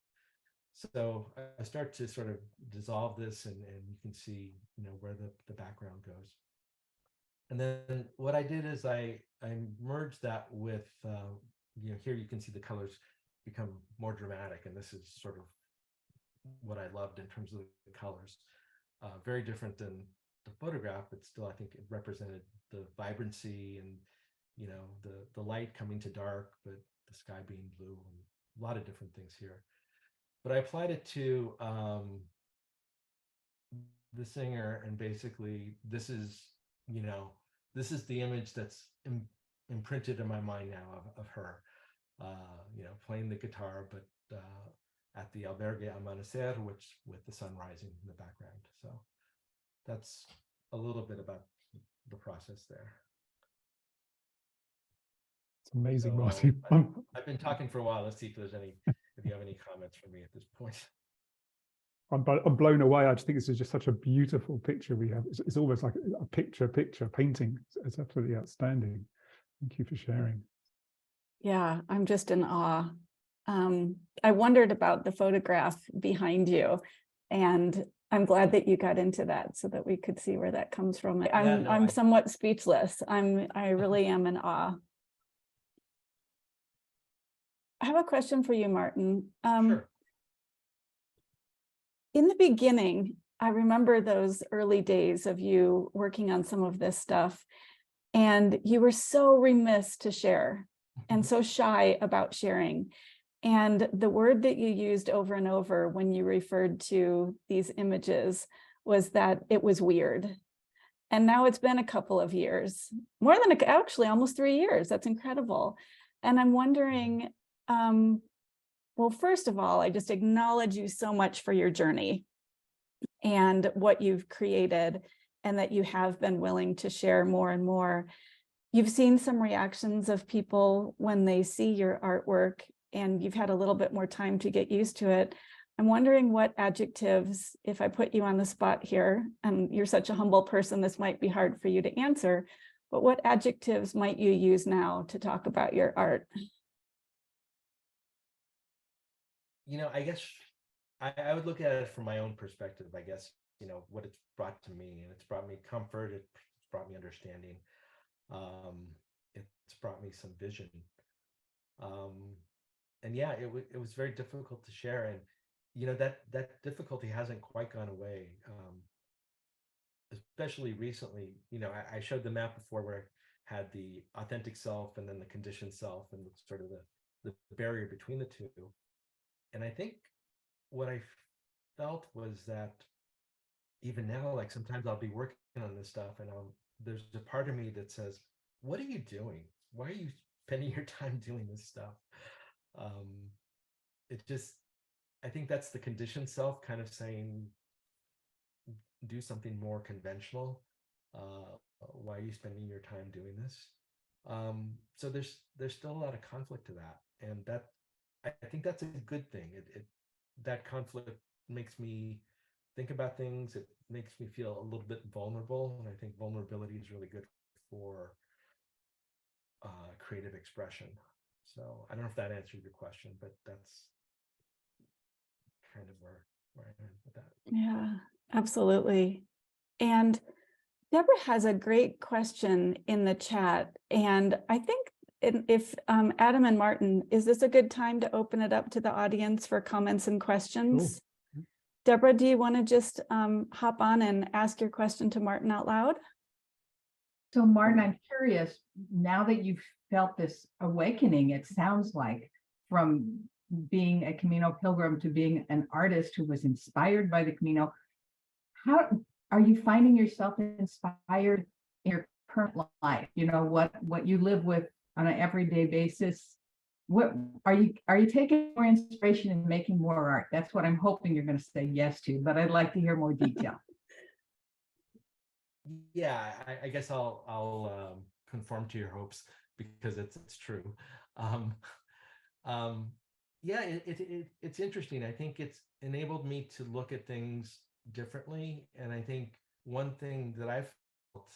So I start to sort of dissolve this, and you can see, where the background goes. And then what I did is I merged that with, here you can see the colors become more dramatic. And this is sort of what I loved in terms of the colors. Very different than the photograph, but still I think it represented the vibrancy and, the light coming to dark, but the sky being blue, and a lot of different things here. But I applied it to the singer, and basically this is the image that's imprinted in my mind now of her. playing the guitar, but at the albergue Amanecer, which with the sun rising in the background. So that's a little bit about the process there. It's amazing, So, Martin. I've been talking for a while. Let's see if you have any comments for me at this point. I'm blown away. I just think this is just such a beautiful picture we have. It's almost like a picture painting. It's absolutely outstanding. Thank you for sharing. Yeah, I'm just in awe. I wondered about the photograph behind you, and I'm glad that you got into that so that we could see where that comes from. I'm somewhat speechless. I really am in awe. I have a question for you, Martin. Sure. In the beginning, I remember those early days of you working on some of this stuff, and you were so remiss to share and so shy about sharing. And the word that you used over and over when you referred to these images was that it was weird. And now it's been a couple of years, more than actually almost 3 years. That's incredible. And I'm wondering, well, first of all, I just acknowledge you so much for your journey and what you've created, and that you have been willing to share more and more. You've seen some reactions of people when they see your artwork, and you've had a little bit more time to get used to it. I'm wondering what adjectives, if I put you on the spot here, and you're such a humble person, this might be hard for you to answer, but what adjectives might you use now to talk about your art? I guess I would look at it from my own perspective, I guess, what it's brought to me, and it's brought me comfort. It's brought me understanding. It's brought me some vision. And yeah, it was very difficult to share. And, that difficulty hasn't quite gone away. Especially recently, I showed the map before where I had the authentic self and then the conditioned self, and sort of the barrier between the two. And I think what I felt was that even now, like sometimes I'll be working on this stuff and there's a part of me that says, what are you doing? Why are you spending your time doing this stuff? I think that's the conditioned self kind of saying, do something more conventional. Why are you spending your time doing this? So there's still a lot of conflict to that. And I think that's a good thing. That conflict makes me think about things. It makes me feel a little bit vulnerable, and I think vulnerability is really good for creative expression. So I don't know if that answered your question, but that's kind of where I am with that. Yeah, absolutely. And Deborah has a great question in the chat, and I think if Adam and Martin, is this a good time to open it up to the audience for comments and questions? Cool. Deborah, do you want to just hop on and ask your question to Martin out loud? So Martin, I'm curious, now that you've felt this awakening, it sounds like, from being a Camino pilgrim to being an artist who was inspired by the Camino, how are you finding yourself inspired in your current life? What you live with on an everyday basis. What are you taking more inspiration and making more art? That's what I'm hoping you're going to say yes to, but I'd like to hear more detail. Yeah, I guess I'll conform to your hopes because it's true. Yeah, it's interesting. I think it's enabled me to look at things differently, and I think one thing that I've felt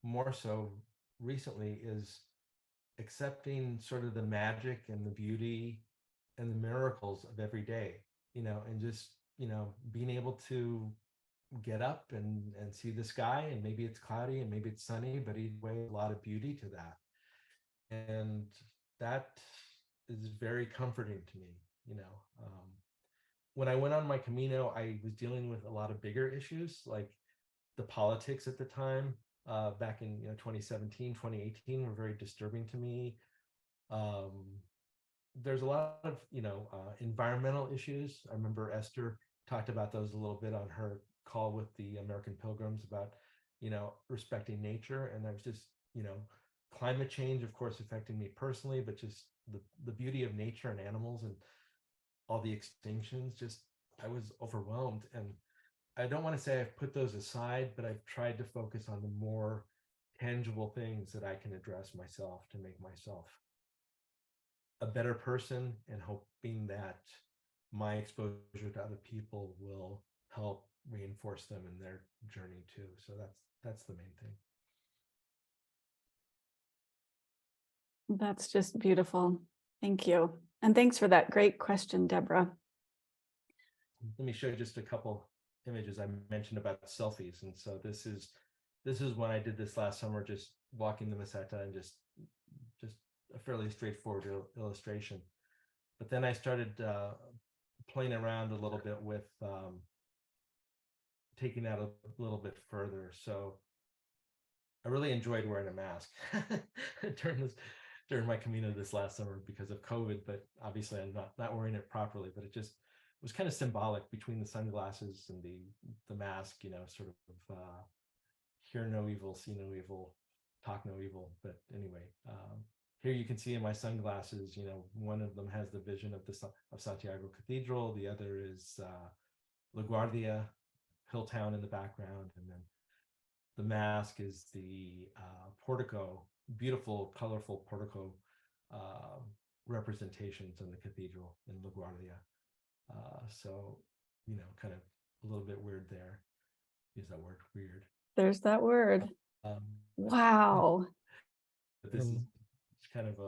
more so recently is accepting sort of the magic and the beauty and the miracles of every day, and just being able to get up and see the sky, and maybe it's cloudy and maybe it's sunny, but either way, a lot of beauty to that. And that is very comforting to me. When I went on my Camino, I was dealing with a lot of bigger issues, like the politics at the time, back in 2017, 2018 were very disturbing to me. There's a lot of environmental issues. I remember Esther talked about those a little bit on her call with the American Pilgrims about respecting nature, and I was just climate change, of course, affecting me personally, but just the beauty of nature and animals and all the extinctions, just I was overwhelmed. And I don't want to say I've put those aside, but I've tried to focus on the more tangible things that I can address myself to make myself a better person, and hoping that my exposure to other people will help reinforce them in their journey too. So that's the main thing. That's just beautiful. Thank you. And thanks for that great question, Deborah. Let me show you just a couple images I mentioned about selfies. And so this is when I did this last summer, just walking the Meseta, and just a fairly straightforward illustration. But then I started playing around a little bit with taking that a little bit further. So I really enjoyed wearing a mask during my Camino this last summer because of COVID, but obviously I'm not wearing it properly, but it was kind of symbolic between the sunglasses and the mask, you know, sort of hear no evil, see no evil, talk no evil. But anyway, here you can see in my sunglasses, you know, one of them has the vision of Santiago Cathedral, the other is La Guardia, Hilltown in the background, and then the mask is the portico, beautiful, colorful portico representations in the cathedral in La Guardia. So, you know, kind of a little bit weird there. Use that word, weird. There's that word. Wow. But this is kind of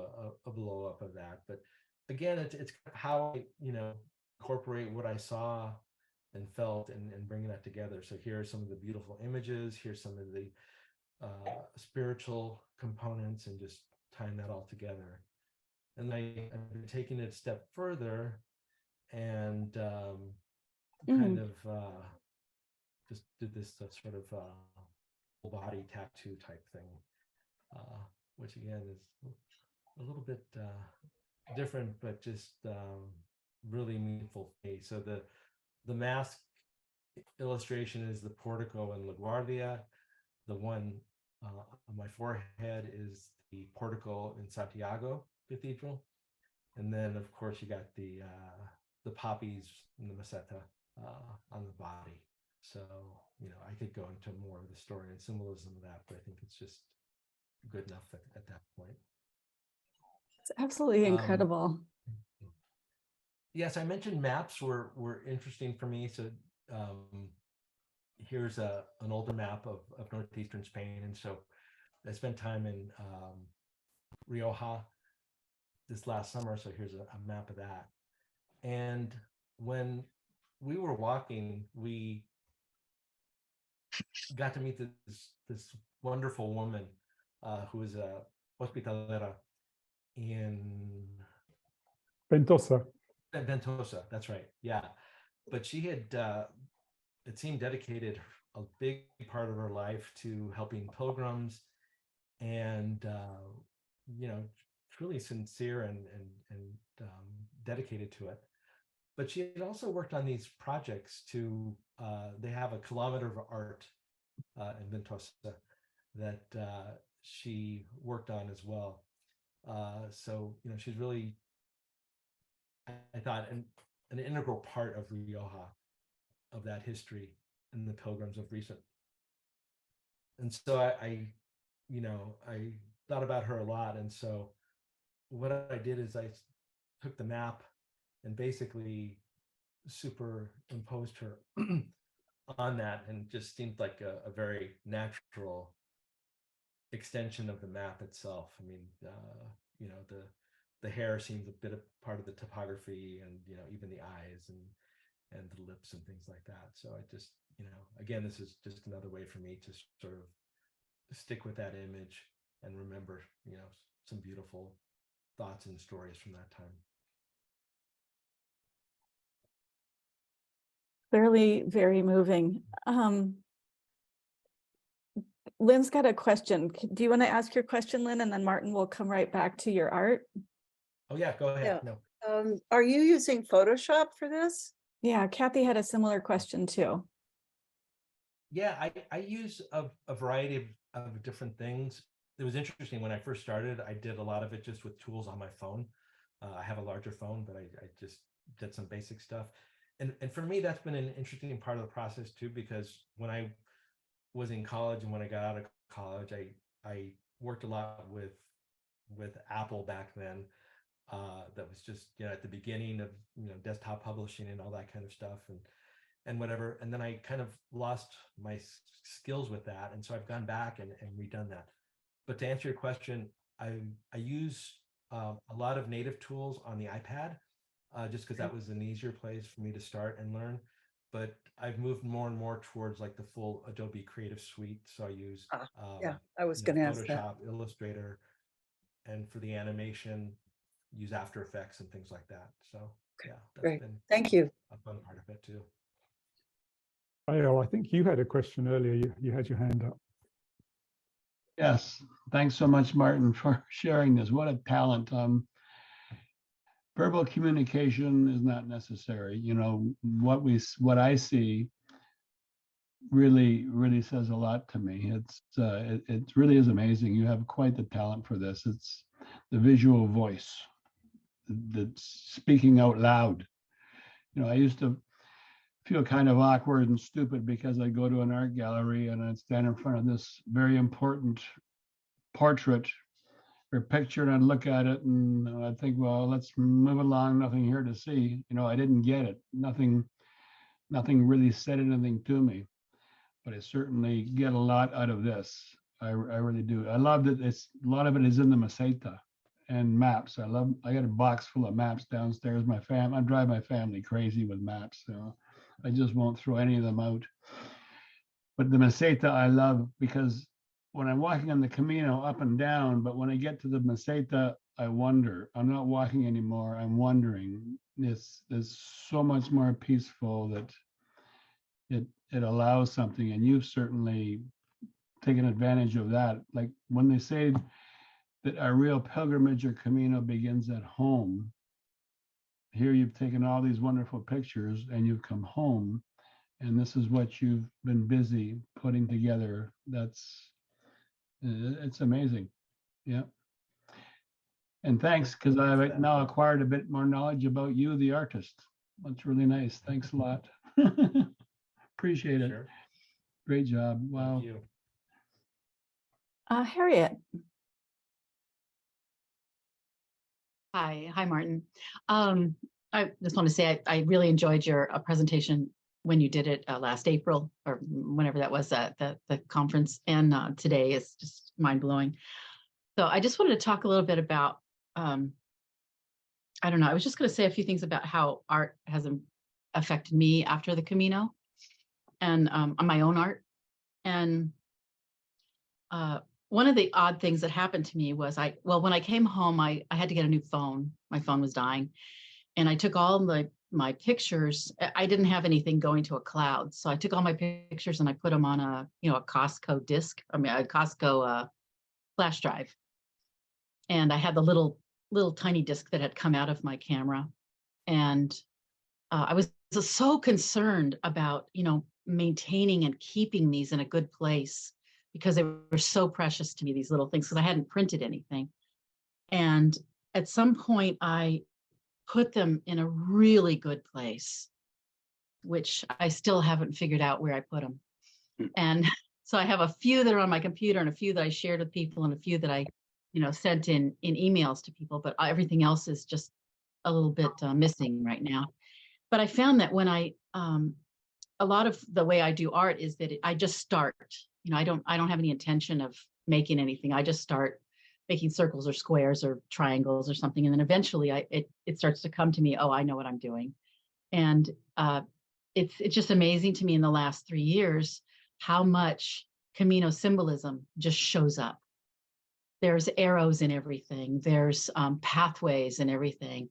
a blow up of that. But again, it's how I, you know, incorporate what I saw and felt and bringing that together. So here are some of the beautiful images. Here's some of the spiritual components, and just tying that all together. And I've been taking it a step further, and kind of just did this sort of whole body tattoo type thing, which again is a little bit different, but just really meaningful for me. So the mask illustration is the portico in La Guardia. The one on my forehead is the portico in Santiago Cathedral. And then, of course, you got the poppies in the Meseta on the body. So, you know, I could go into more of the story and symbolism of that, but I think it's just good enough at that point. It's absolutely incredible. Yes, I mentioned maps were interesting for me. So here's an older map of northeastern Spain, and so I spent time in Rioja this last summer. So here's a map of that. And when we were walking, we got to meet this wonderful woman who is a hospitalera in Ventosa. Ventosa, that's right. Yeah. But she had, it seemed, dedicated a big part of her life to helping pilgrims, and, you know, truly sincere and dedicated to it. But she had also worked on these projects to, they have a kilometer of art in Ventosa that she worked on as well. So, you know, she's really, I thought, an integral part of Rioja, of that history and the pilgrims of recent. And so I thought about her a lot. And so what I did is I took the map and basically superimposed her on that, and just seemed like a very natural extension of the map itself. I mean, you know, the hair seems a bit of part of the topography, and, you know, even the eyes and the lips and things like that. So I just, you know, again, this is just another way for me to sort of stick with that image and remember, you know, some beautiful thoughts and stories from that time. Very, very moving. Lynn's got a question. Do you want to ask your question, Lynn, and then Martin will come right back to your art? Oh yeah, go ahead. Yeah. No. Are you using Photoshop for this? Yeah, Kathy had a similar question too. Yeah, I use a variety of different things. it was interesting when I first started. I did a lot of it just with tools on my phone. I have a larger phone, but I just did some basic stuff. And for me, that's been an interesting part of the process too, because when I was in college and when I got out of college, I worked a lot with Apple back then. That was just, at the beginning of, desktop publishing and all that kind of stuff and whatever. And then I kind of lost my skills with that. And so I've gone back and redone that. But to answer your question, I use a lot of native tools on the iPad, just because that was an easier place for me to start and learn. But I've moved more and more towards like the full Adobe Creative Suite. So I use Yeah, I was going to ask that. Photoshop, Illustrator, and for the animation, use After Effects and things like that. So yeah, that's Great. been Thank you. a fun part of it too. Ayo, I think you had a question earlier. You had your hand up. Yes, thanks so much, Martin, for sharing this. What a talent. Verbal communication is not necessary. What I see really says a lot to me. It really is amazing. You have quite the talent for this. It's the visual voice, that's speaking out loud. I used to feel kind of awkward and stupid because I go to an art gallery and I'd stand in front of this very important portrait or picture and I'd look at it and I'd think, well, let's move along, nothing here to see. I didn't get it. Nothing really said anything to me, but I certainly get a lot out of this. I really do. I love that a lot of it is in the Meseta and maps. I got a box full of maps downstairs. I drive my family crazy with maps. So I just won't throw any of them out. But the Meseta I love because when I'm walking on the Camino up and down, but when I get to the Meseta, I wonder. I'm not walking anymore. I'm wondering. It's so much more peaceful that it allows something, and you've certainly taken advantage of that. Like when they say that our real pilgrimage or Camino begins at home, here you've taken all these wonderful pictures and you've come home, and this is what you've been busy putting together. It's amazing. Yeah. And thanks, because I've now acquired a bit more knowledge about you, the artist. That's really nice. Thanks a lot. Appreciate it. Sure. Great job. Wow. Thank you. Harriet. Hi, Martin. I just want to say I really enjoyed your presentation when you did it last April or whenever that was at the conference, and today is just mind blowing. So I just wanted to talk a little bit about, I don't know, I was just going to say a few things about how art has affected me after the Camino and on my own art. And one of the odd things that happened to me was when I came home, I had to get a new phone. My phone was dying. And I took all my pictures. I didn't have anything going to a cloud. So I took all my pictures and I put them on a Costco disk, a Costco flash drive. And I had the little tiny disc that had come out of my camera. And I was so concerned about, maintaining and keeping these in a good place because they were so precious to me, these little things, because I hadn't printed anything. And at some point I put them in a really good place, which I still haven't figured out where I put them. And so I have a few that are on my computer and a few that I shared with people and a few that I, sent in emails to people, but everything else is just a little bit missing right now. But I found that when a lot of the way I do art is that I just start, I don't have any intention of making anything. I just start making circles or squares or triangles or something. And then eventually it starts to come to me, oh, I know what I'm doing. And it's just amazing to me in the last 3 years, how much Camino symbolism just shows up. There's arrows in everything. There's pathways in everything.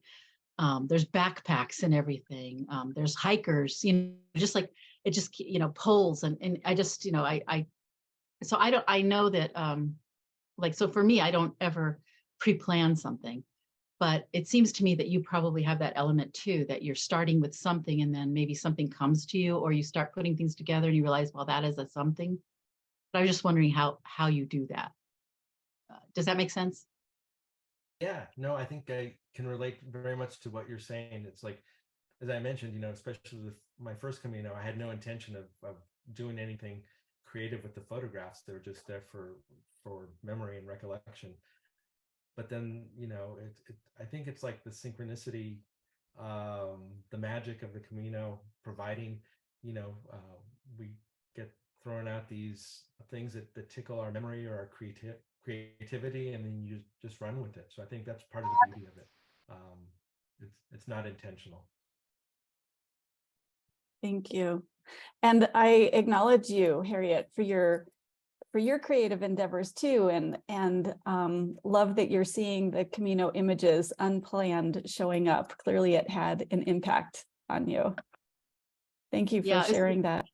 There's backpacks and everything. There's hikers, just like it just, poles. And I just, I know that, so for me, I don't ever pre-plan something, but it seems to me that you probably have that element too, that you're starting with something and then maybe something comes to you, or you start putting things together and you realize, well, that is a something. But I was just wondering how you do that. Does that make sense? Yeah, no, I think I can relate very much to what you're saying. It's like, as I mentioned, especially with my first Camino, I had no intention of doing anything creative with the photographs. They were just there for memory and recollection. But then, I think it's like the synchronicity, the magic of the Camino providing, we get thrown out these things that tickle our memory or our creativity, and then you just run with it. So I think that's part of the beauty of it. It's not intentional. Thank you. And I acknowledge you, Harriet, for your creative endeavors too, and love that you're seeing the Camino images unplanned showing up. Clearly it had an impact on you. Thank you for sharing that.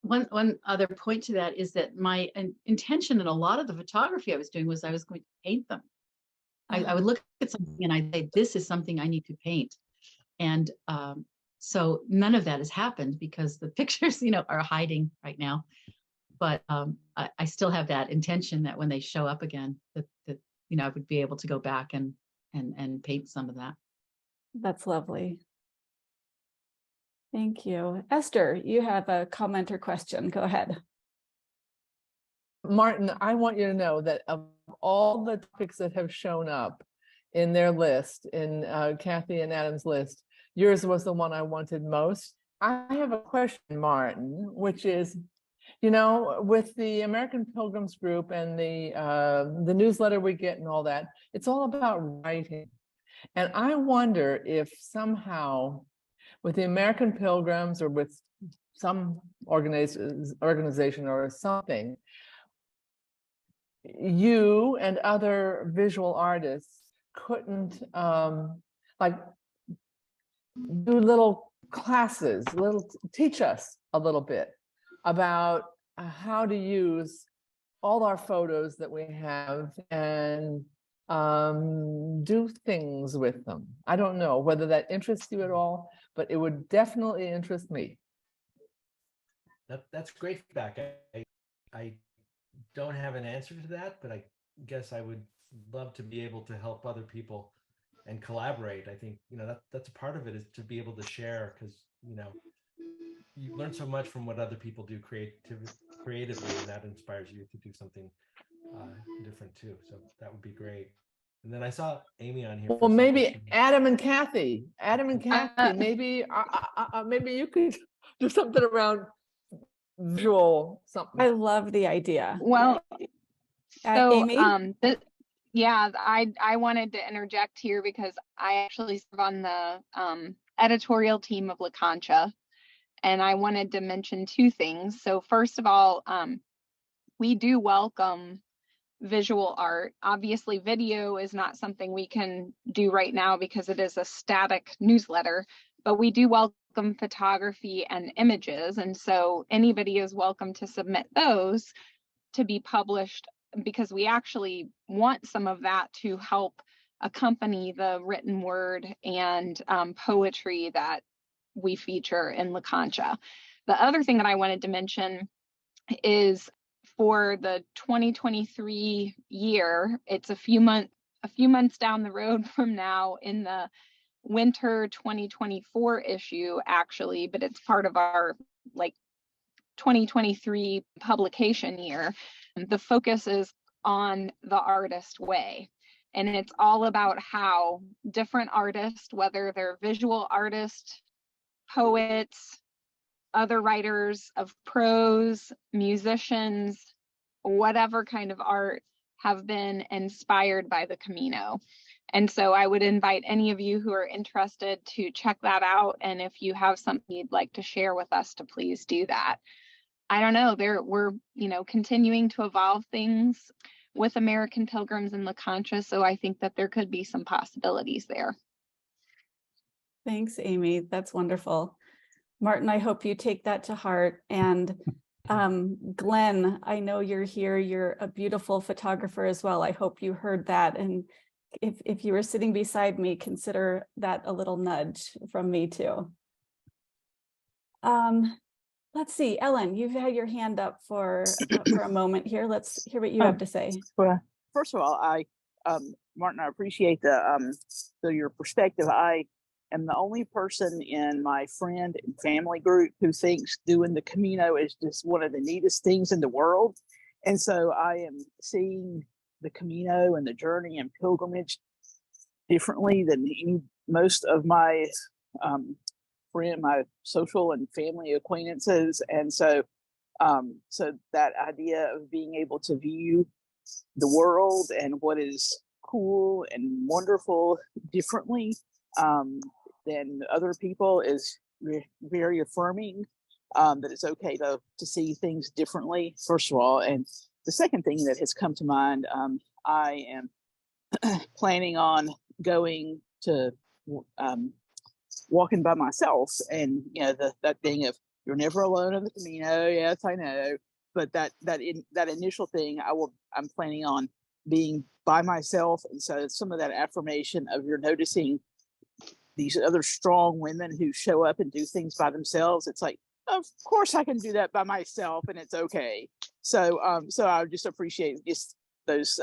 One other point to that is that my intention in a lot of the photography I was doing was I was going to paint them. I would look at something and I'd say, this is something I need to paint. And so none of that has happened because the pictures, are hiding right now. But I still have that intention that when they show up again, that I would be able to go back and paint some of that. That's lovely. Thank you. Esther, you have a comment or question. Go ahead. Martin, I want you to know that of all the topics that have shown up in their list, in Kathy and Adam's list, yours was the one I wanted most. I have a question, Martin, which is, with the American Pilgrims group and the newsletter we get and all that, it's all about writing. And I wonder if somehow with the American Pilgrims or with some organization or something, you and other visual artists couldn't do little classes, teach us a little bit about how to use all our photos that we have and do things with them. I don't know whether that interests you at all, but it would definitely interest me. That's great feedback. I don't have an answer to that, but I guess I would love to be able to help other people and collaborate. I think that's a part of it, is to be able to share, because you learn so much from what other people do creatively, and that inspires you to do something different too. So that would be great. And then I saw Amy on here. Well, maybe Adam and Kathy, maybe maybe you could do something around visual something. I love the idea. Well, so Amy? I wanted to interject here because I actually serve on the editorial team of La Concha, and I wanted to mention two things. So first of all, we do welcome visual art. Obviously, video is not something we can do right now because it is a static newsletter, but we do welcome photography and images. And so anybody is welcome to submit those to be published, because we actually want some of that to help accompany the written word and poetry that we feature in La Concha. The other thing that I wanted to mention is for the 2023 year, it's a few months down the road from now, in the winter 2024 issue actually, but it's part of our 2023 publication year. The focus is on the artist way. And it's all about how different artists, whether they're visual artists, poets, other writers of prose, musicians, whatever kind of art, have been inspired by the Camino. And so I would invite any of you who are interested to check that out. And if you have something you'd like to share with us, to please do that. I don't know, we're continuing to evolve things with American Pilgrims and La Concha, so I think that there could be some possibilities there. Thanks, Amy. That's wonderful. Martin, I hope you take that to heart. And Glenn, I know you're here. You're a beautiful photographer as well. I hope you heard that. And if you were sitting beside me, consider that a little nudge from me too. Let's see, Ellen, you've had your hand up for a moment here. Let's hear what you have to say. first of all, Martin, I appreciate your perspective. I am the only person in my friend and family group who thinks doing the Camino is just one of the neatest things in the world. And so I am seeing the Camino and the journey and pilgrimage differently than most of my my social and family acquaintances. And so that idea of being able to view the world and what is cool and wonderful differently than other people is very affirming, that it's okay to see things differently, first of all. And the second thing that has come to mind, I am planning on going to walking by myself, and that thing of you're never alone on the Camino. Yes, I know, but that initial thing, I'm planning on being by myself, and so some of that affirmation of you're noticing these other strong women who show up and do things by themselves. It's like, of course I can do that by myself, and it's okay. So I just appreciate just those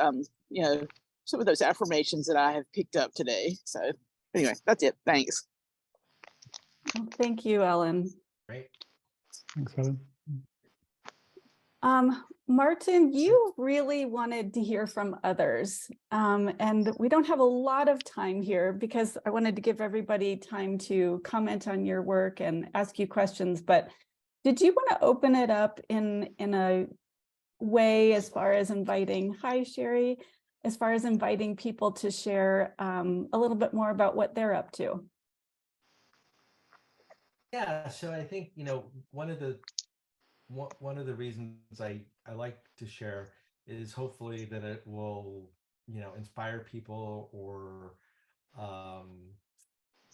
some of those affirmations that I have picked up today. So anyway, that's it. Thanks. Well, thank you, Ellen. Great. Thanks, Ellen. Martin, you really wanted to hear from others, and we don't have a lot of time here because I wanted to give everybody time to comment on your work and ask you questions. But did you want to open it up in a way as far as inviting, hi Sherry, as far as inviting people to share a little bit more about what they're up to? Yeah, so I think one of the reasons I like to share is hopefully that it will inspire people or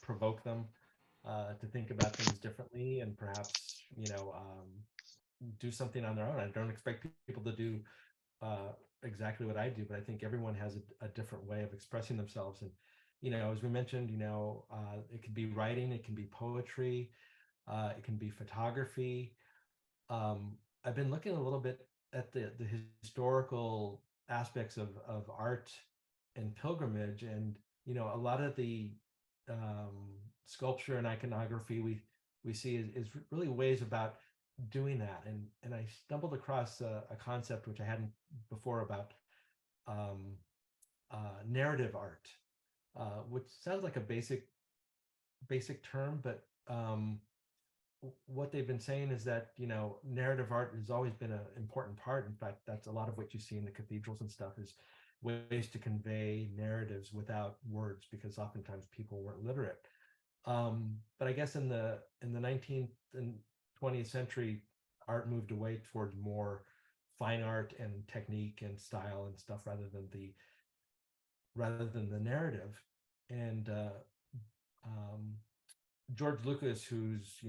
provoke them to think about things differently, and perhaps do something on their own. I don't expect people to do exactly what I do, but I think everyone has a different way of expressing themselves. And as we mentioned, it can be writing, it can be poetry, it can be photography. I've been looking a little bit at the historical aspects of art and pilgrimage, and a lot of the sculpture and iconography we see is really ways about doing that. And I stumbled across a concept which I hadn't before about narrative art, which sounds like a basic term, but what they've been saying is that narrative art has always been an important part. In fact, that's a lot of what you see in the cathedrals and stuff, is ways to convey narratives without words, because oftentimes people weren't literate. But I guess in the 19th and 20th century, art moved away towards more fine art and technique and style and stuff rather than the narrative. And George Lucas, who's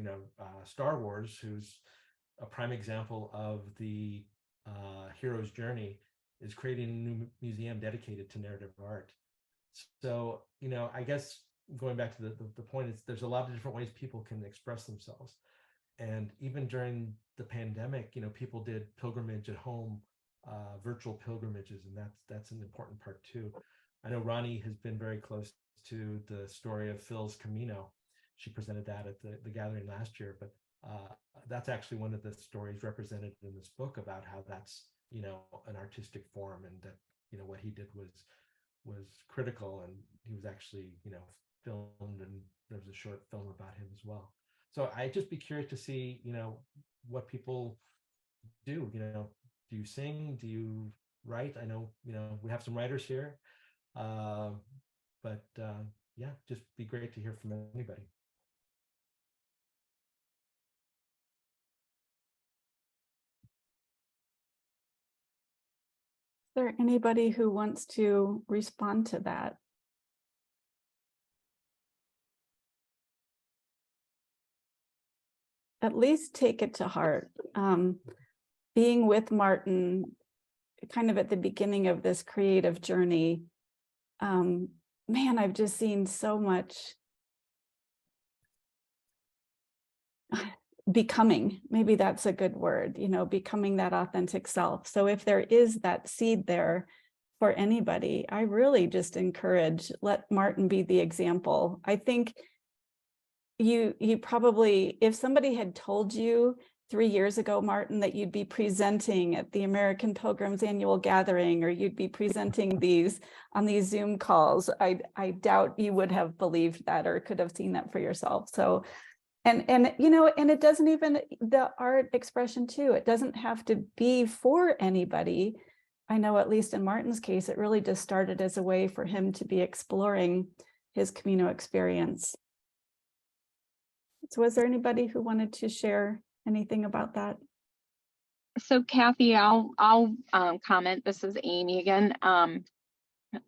Star Wars, who's a prime example of the hero's journey, is creating a new museum dedicated to narrative art. So I guess going back to the point, is there's a lot of different ways people can express themselves. And even during the pandemic, people did pilgrimage at home, virtual pilgrimages, and that's an important part too. I know Ronnie has been very close to the story of Phil's Camino. She presented that at the gathering last year, but that's actually one of the stories represented in this book about how that's an artistic form, and that what he did was critical, and he was actually filmed, and there was a short film about him as well. So I'd just be curious to see what people do. Do you sing? Do you write? I know we have some writers here, but yeah, just be great to hear from anybody. Is there anybody who wants to respond to that? At least take it to heart. Being with Martin kind of at the beginning of this creative journey, man, I've just seen so much becoming. Maybe that's a good word, becoming that authentic self. So if there is that seed there for anybody. I really just encourage, let Martin be the example. I think you probably, if somebody had told you 3 years ago, Martin, that you'd be presenting at the American Pilgrims Annual Gathering, or you'd be presenting these on these Zoom calls, I doubt you would have believed that or could have seen that for yourself. So, and you know, and it doesn't even, the art expression too, it doesn't have to be for anybody. I know, at least in Martin's case, it really just started as a way for him to be exploring his Camino experience. So was there anybody who wanted to share anything about that? So Kathy, I'll comment. This is Amy again.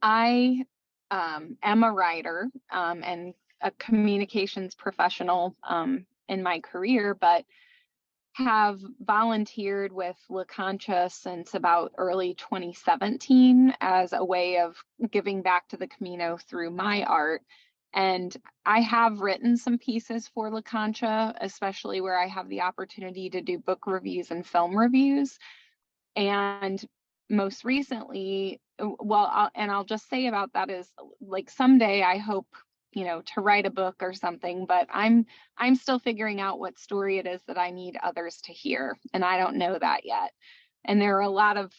I am a writer and a communications professional in my career, but have volunteered with La Concha since about early 2017 as a way of giving back to the Camino through my art. And I have written some pieces for La Concha, especially where I have the opportunity to do book reviews and film reviews. And most recently, well, I'll just say about that is, like, someday I hope, you know, to write a book or something, but I'm still figuring out what story it is that I need others to hear. And I don't know that yet. And there are a lot of,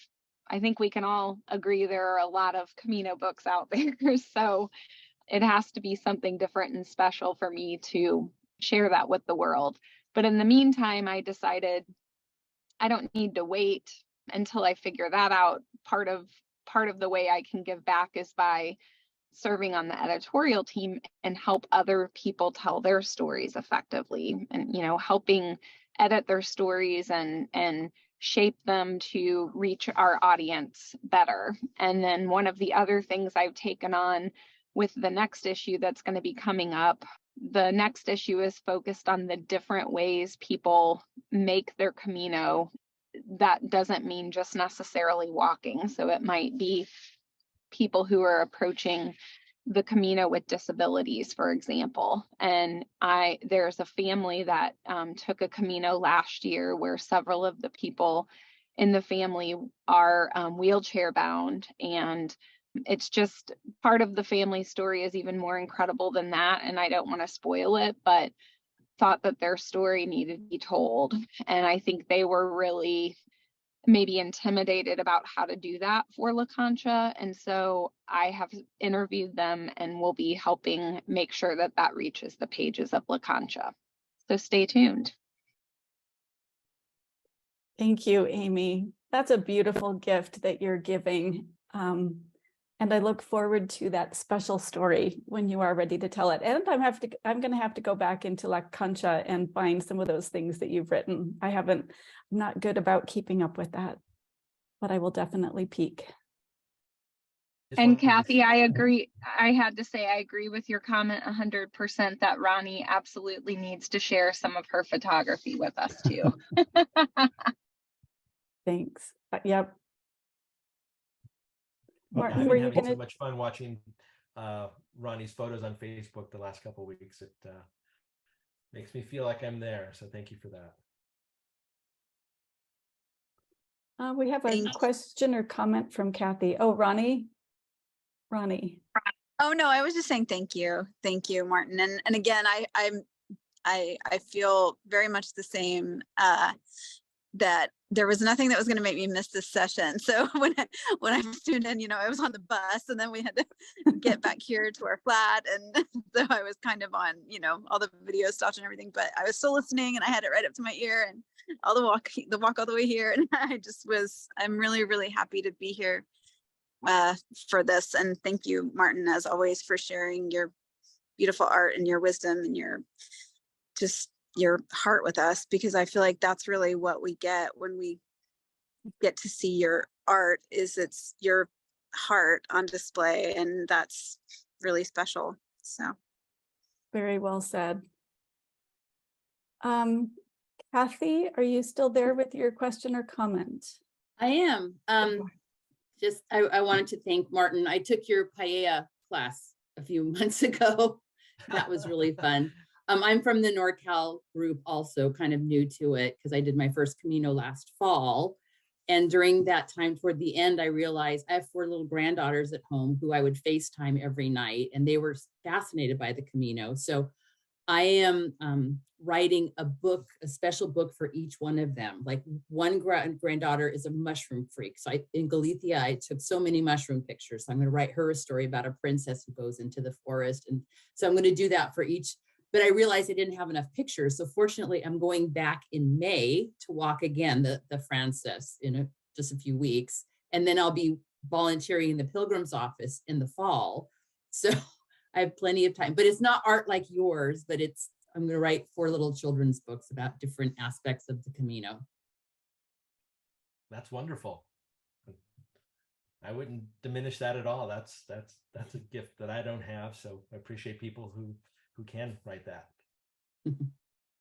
I think we can all agree, there are a lot of Camino books out there. So it has to be something different and special for me to share that with the world. But in the meantime, I decided I don't need to wait until I figure that out. Part of the way I can give back is by serving on the editorial team and help other people tell their stories effectively, and, you know, helping edit their stories and shape them to reach our audience better. And then one of the other things I've taken on with the next issue that's going to be coming up, the next issue is focused on the different ways people make their Camino. That doesn't mean just necessarily walking. So it might be people who are approaching the Camino with disabilities, for example. And there's a family that took a Camino last year where several of the people in the family are wheelchair bound. And it's just part of the family story is even more incredible than that. And I don't want to spoil it, but thought that their story needed to be told. And I think they were really maybe intimidated about how to do that for La Concha. And so I have interviewed them and will be helping make sure that that reaches the pages of La Concha. So stay tuned. Thank you, Amy. That's a beautiful gift that you're giving. And I look forward to that special story when you are ready to tell it. And I'm going to have to go back into La Concha and find some of those things that you've written. I'm not good about keeping up with that, but I will definitely peek. And Kathy, I agree. I had to say, I agree with your comment 100% that Ronnie absolutely needs to share some of her photography with us too. Thanks. Yep. Martin, I've were been you having going so much fun watching Ronnie's photos on Facebook the last couple of weeks. It makes me feel like I'm there. So thank you for that. We have a question or comment from Kathy. Oh, Ronnie. Oh no, I was just saying thank you, Martin. And again, I feel very much the same. That there was nothing that was going to make me miss this session. So when I tuned in, you know, I was on the bus, and then we had to get back here to our flat, and so I was kind of on, you know, all the video stopped and everything, but I was still listening, and I had it right up to my ear, and all the walk all the way here, and I'm really, really happy to be here for this. And thank you, Martin, as always, for sharing your beautiful art and your wisdom and your heart with us, because I feel like that's really what we get when we get to see your art, is it's your heart on display, and that's really special. So Very well said. Kathy, are you still there with your question or comment? I am. I wanted to thank Martin. I took your paella class a few months ago. That was really fun. I'm from the NorCal group, also kind of new to it, because I did my first Camino last fall. And during that time, toward the end, I realized I have 4 little granddaughters at home who I would FaceTime every night, and they were fascinated by the Camino. So I am writing a book, a special book for each one of them. Like one granddaughter is a mushroom freak. So in Galicia, I took so many mushroom pictures. So I'm going to write her a story about a princess who goes into the forest. And so I'm going to do that for each. But I realized I didn't have enough pictures. So fortunately, I'm going back in May to walk again, the Francis, in just a few weeks. And then I'll be volunteering in the pilgrim's office in the fall. So I have plenty of time, but it's not art like yours, but I'm going to write 4 little children's books about different aspects of the Camino. That's wonderful. I wouldn't diminish that at all. That's a gift that I don't have. So I appreciate people who can write that.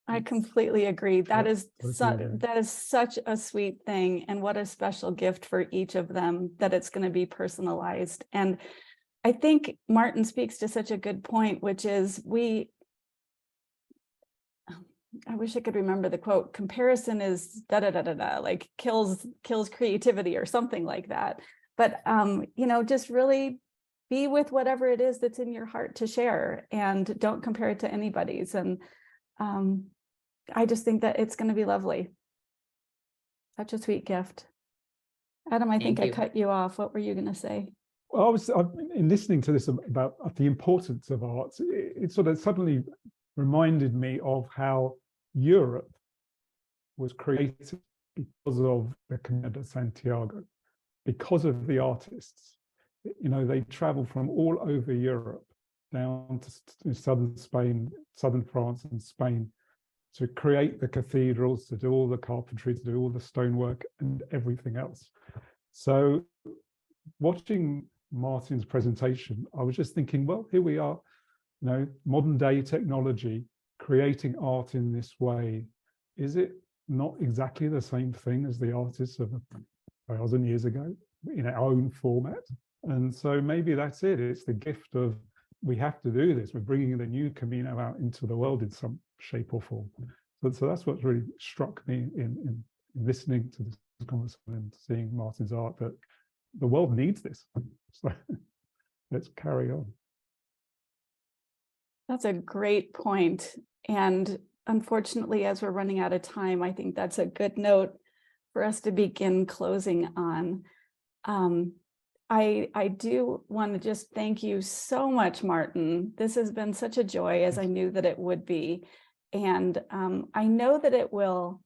I completely agree. That Yep, is totally agree. that is such a sweet thing, and what a special gift for each of them that it's going to be personalized. And I think Martin speaks to such a good point, which is I wish I could remember the quote, comparison is da da da da da, like kills creativity or something like that. But just really be with whatever it is that's in your heart to share, and don't compare it to anybody's. And I just think that it's going to be lovely. Such a sweet gift. Adam, I think I cut you off. What were you going to say? Well, I've been listening to this about the importance of art. It sort of suddenly reminded me of how Europe was created because of the Camino de Santiago, because of the artists. They travel from all over Europe down to southern Spain, southern France and Spain, to create the cathedrals, to do all the carpentry, to do all the stonework and everything else. So watching Martin's presentation, I was just thinking, well, here we are, modern day technology, creating art in this way. Is it not exactly the same thing as the artists of 1,000 years ago in our own format? And so maybe that's it. It's the gift of, we have to do this. We're bringing the new Camino out into the world in some shape or form. So that's what really struck me in listening to this conversation and seeing Martin's art, that the world needs this. So let's carry on. That's a great point. And unfortunately, as we're running out of time, I think that's a good note for us to begin closing on. I do want to just thank you so much, Martin. This has been such a joy, as I knew that it would be. And I know that it will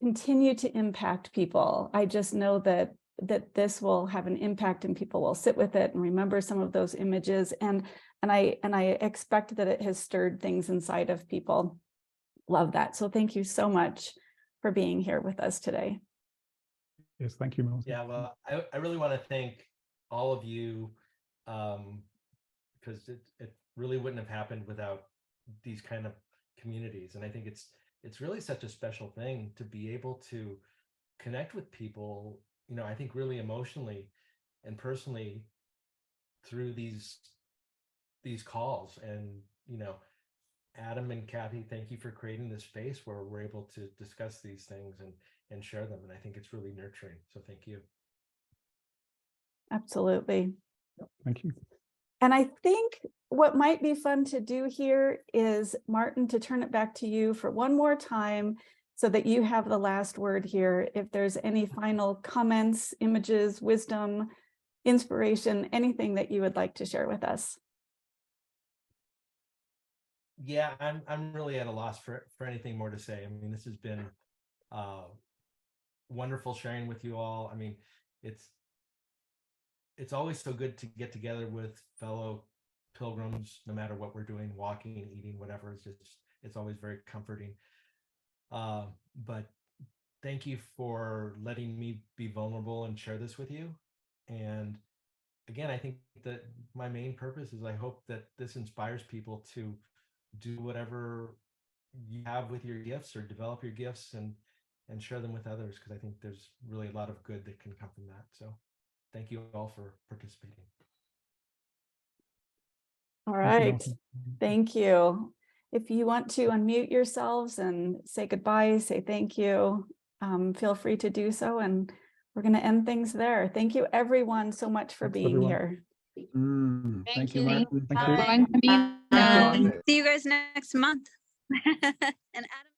continue to impact people. I just know that this will have an impact, and people will sit with it and remember some of those images. And I expect that it has stirred things inside of people. Love that. So thank you so much for being here with us today. Yes, thank you, Martin. Yeah, well, I really want to thank all of you, because it really wouldn't have happened without these kind of communities. And I think it's really such a special thing to be able to connect with people, I think really emotionally and personally through these calls. And Adam and Kathy, thank you for creating this space where we're able to discuss these things and share them. And I think it's really nurturing. So thank you. Absolutely. Thank you. And I think what might be fun to do here is, Martin, to turn it back to you for one more time so that you have the last word here. If there's any final comments, images, wisdom, inspiration, anything that you would like to share with us. Yeah, I'm really at a loss for anything more to say. I mean, this has been wonderful sharing with you all. I mean, it's always so good to get together with fellow pilgrims, no matter what we're doing, walking, eating, whatever. It's always very comforting. But thank you for letting me be vulnerable and share this with you. And again, I think that my main purpose is, I hope that this inspires people to do whatever you have with your gifts, or develop your gifts and share them with others, because I think there's really a lot of good that can come from that. So thank you all for participating. All right. Thank you. If you want to unmute yourselves and say goodbye, say thank you, feel free to do so. And we're going to end things there. Thank you, everyone, so much for Thanks, being everyone. here. Thank you, Martin. Thank you. Fun to be See you guys next month. And Adam.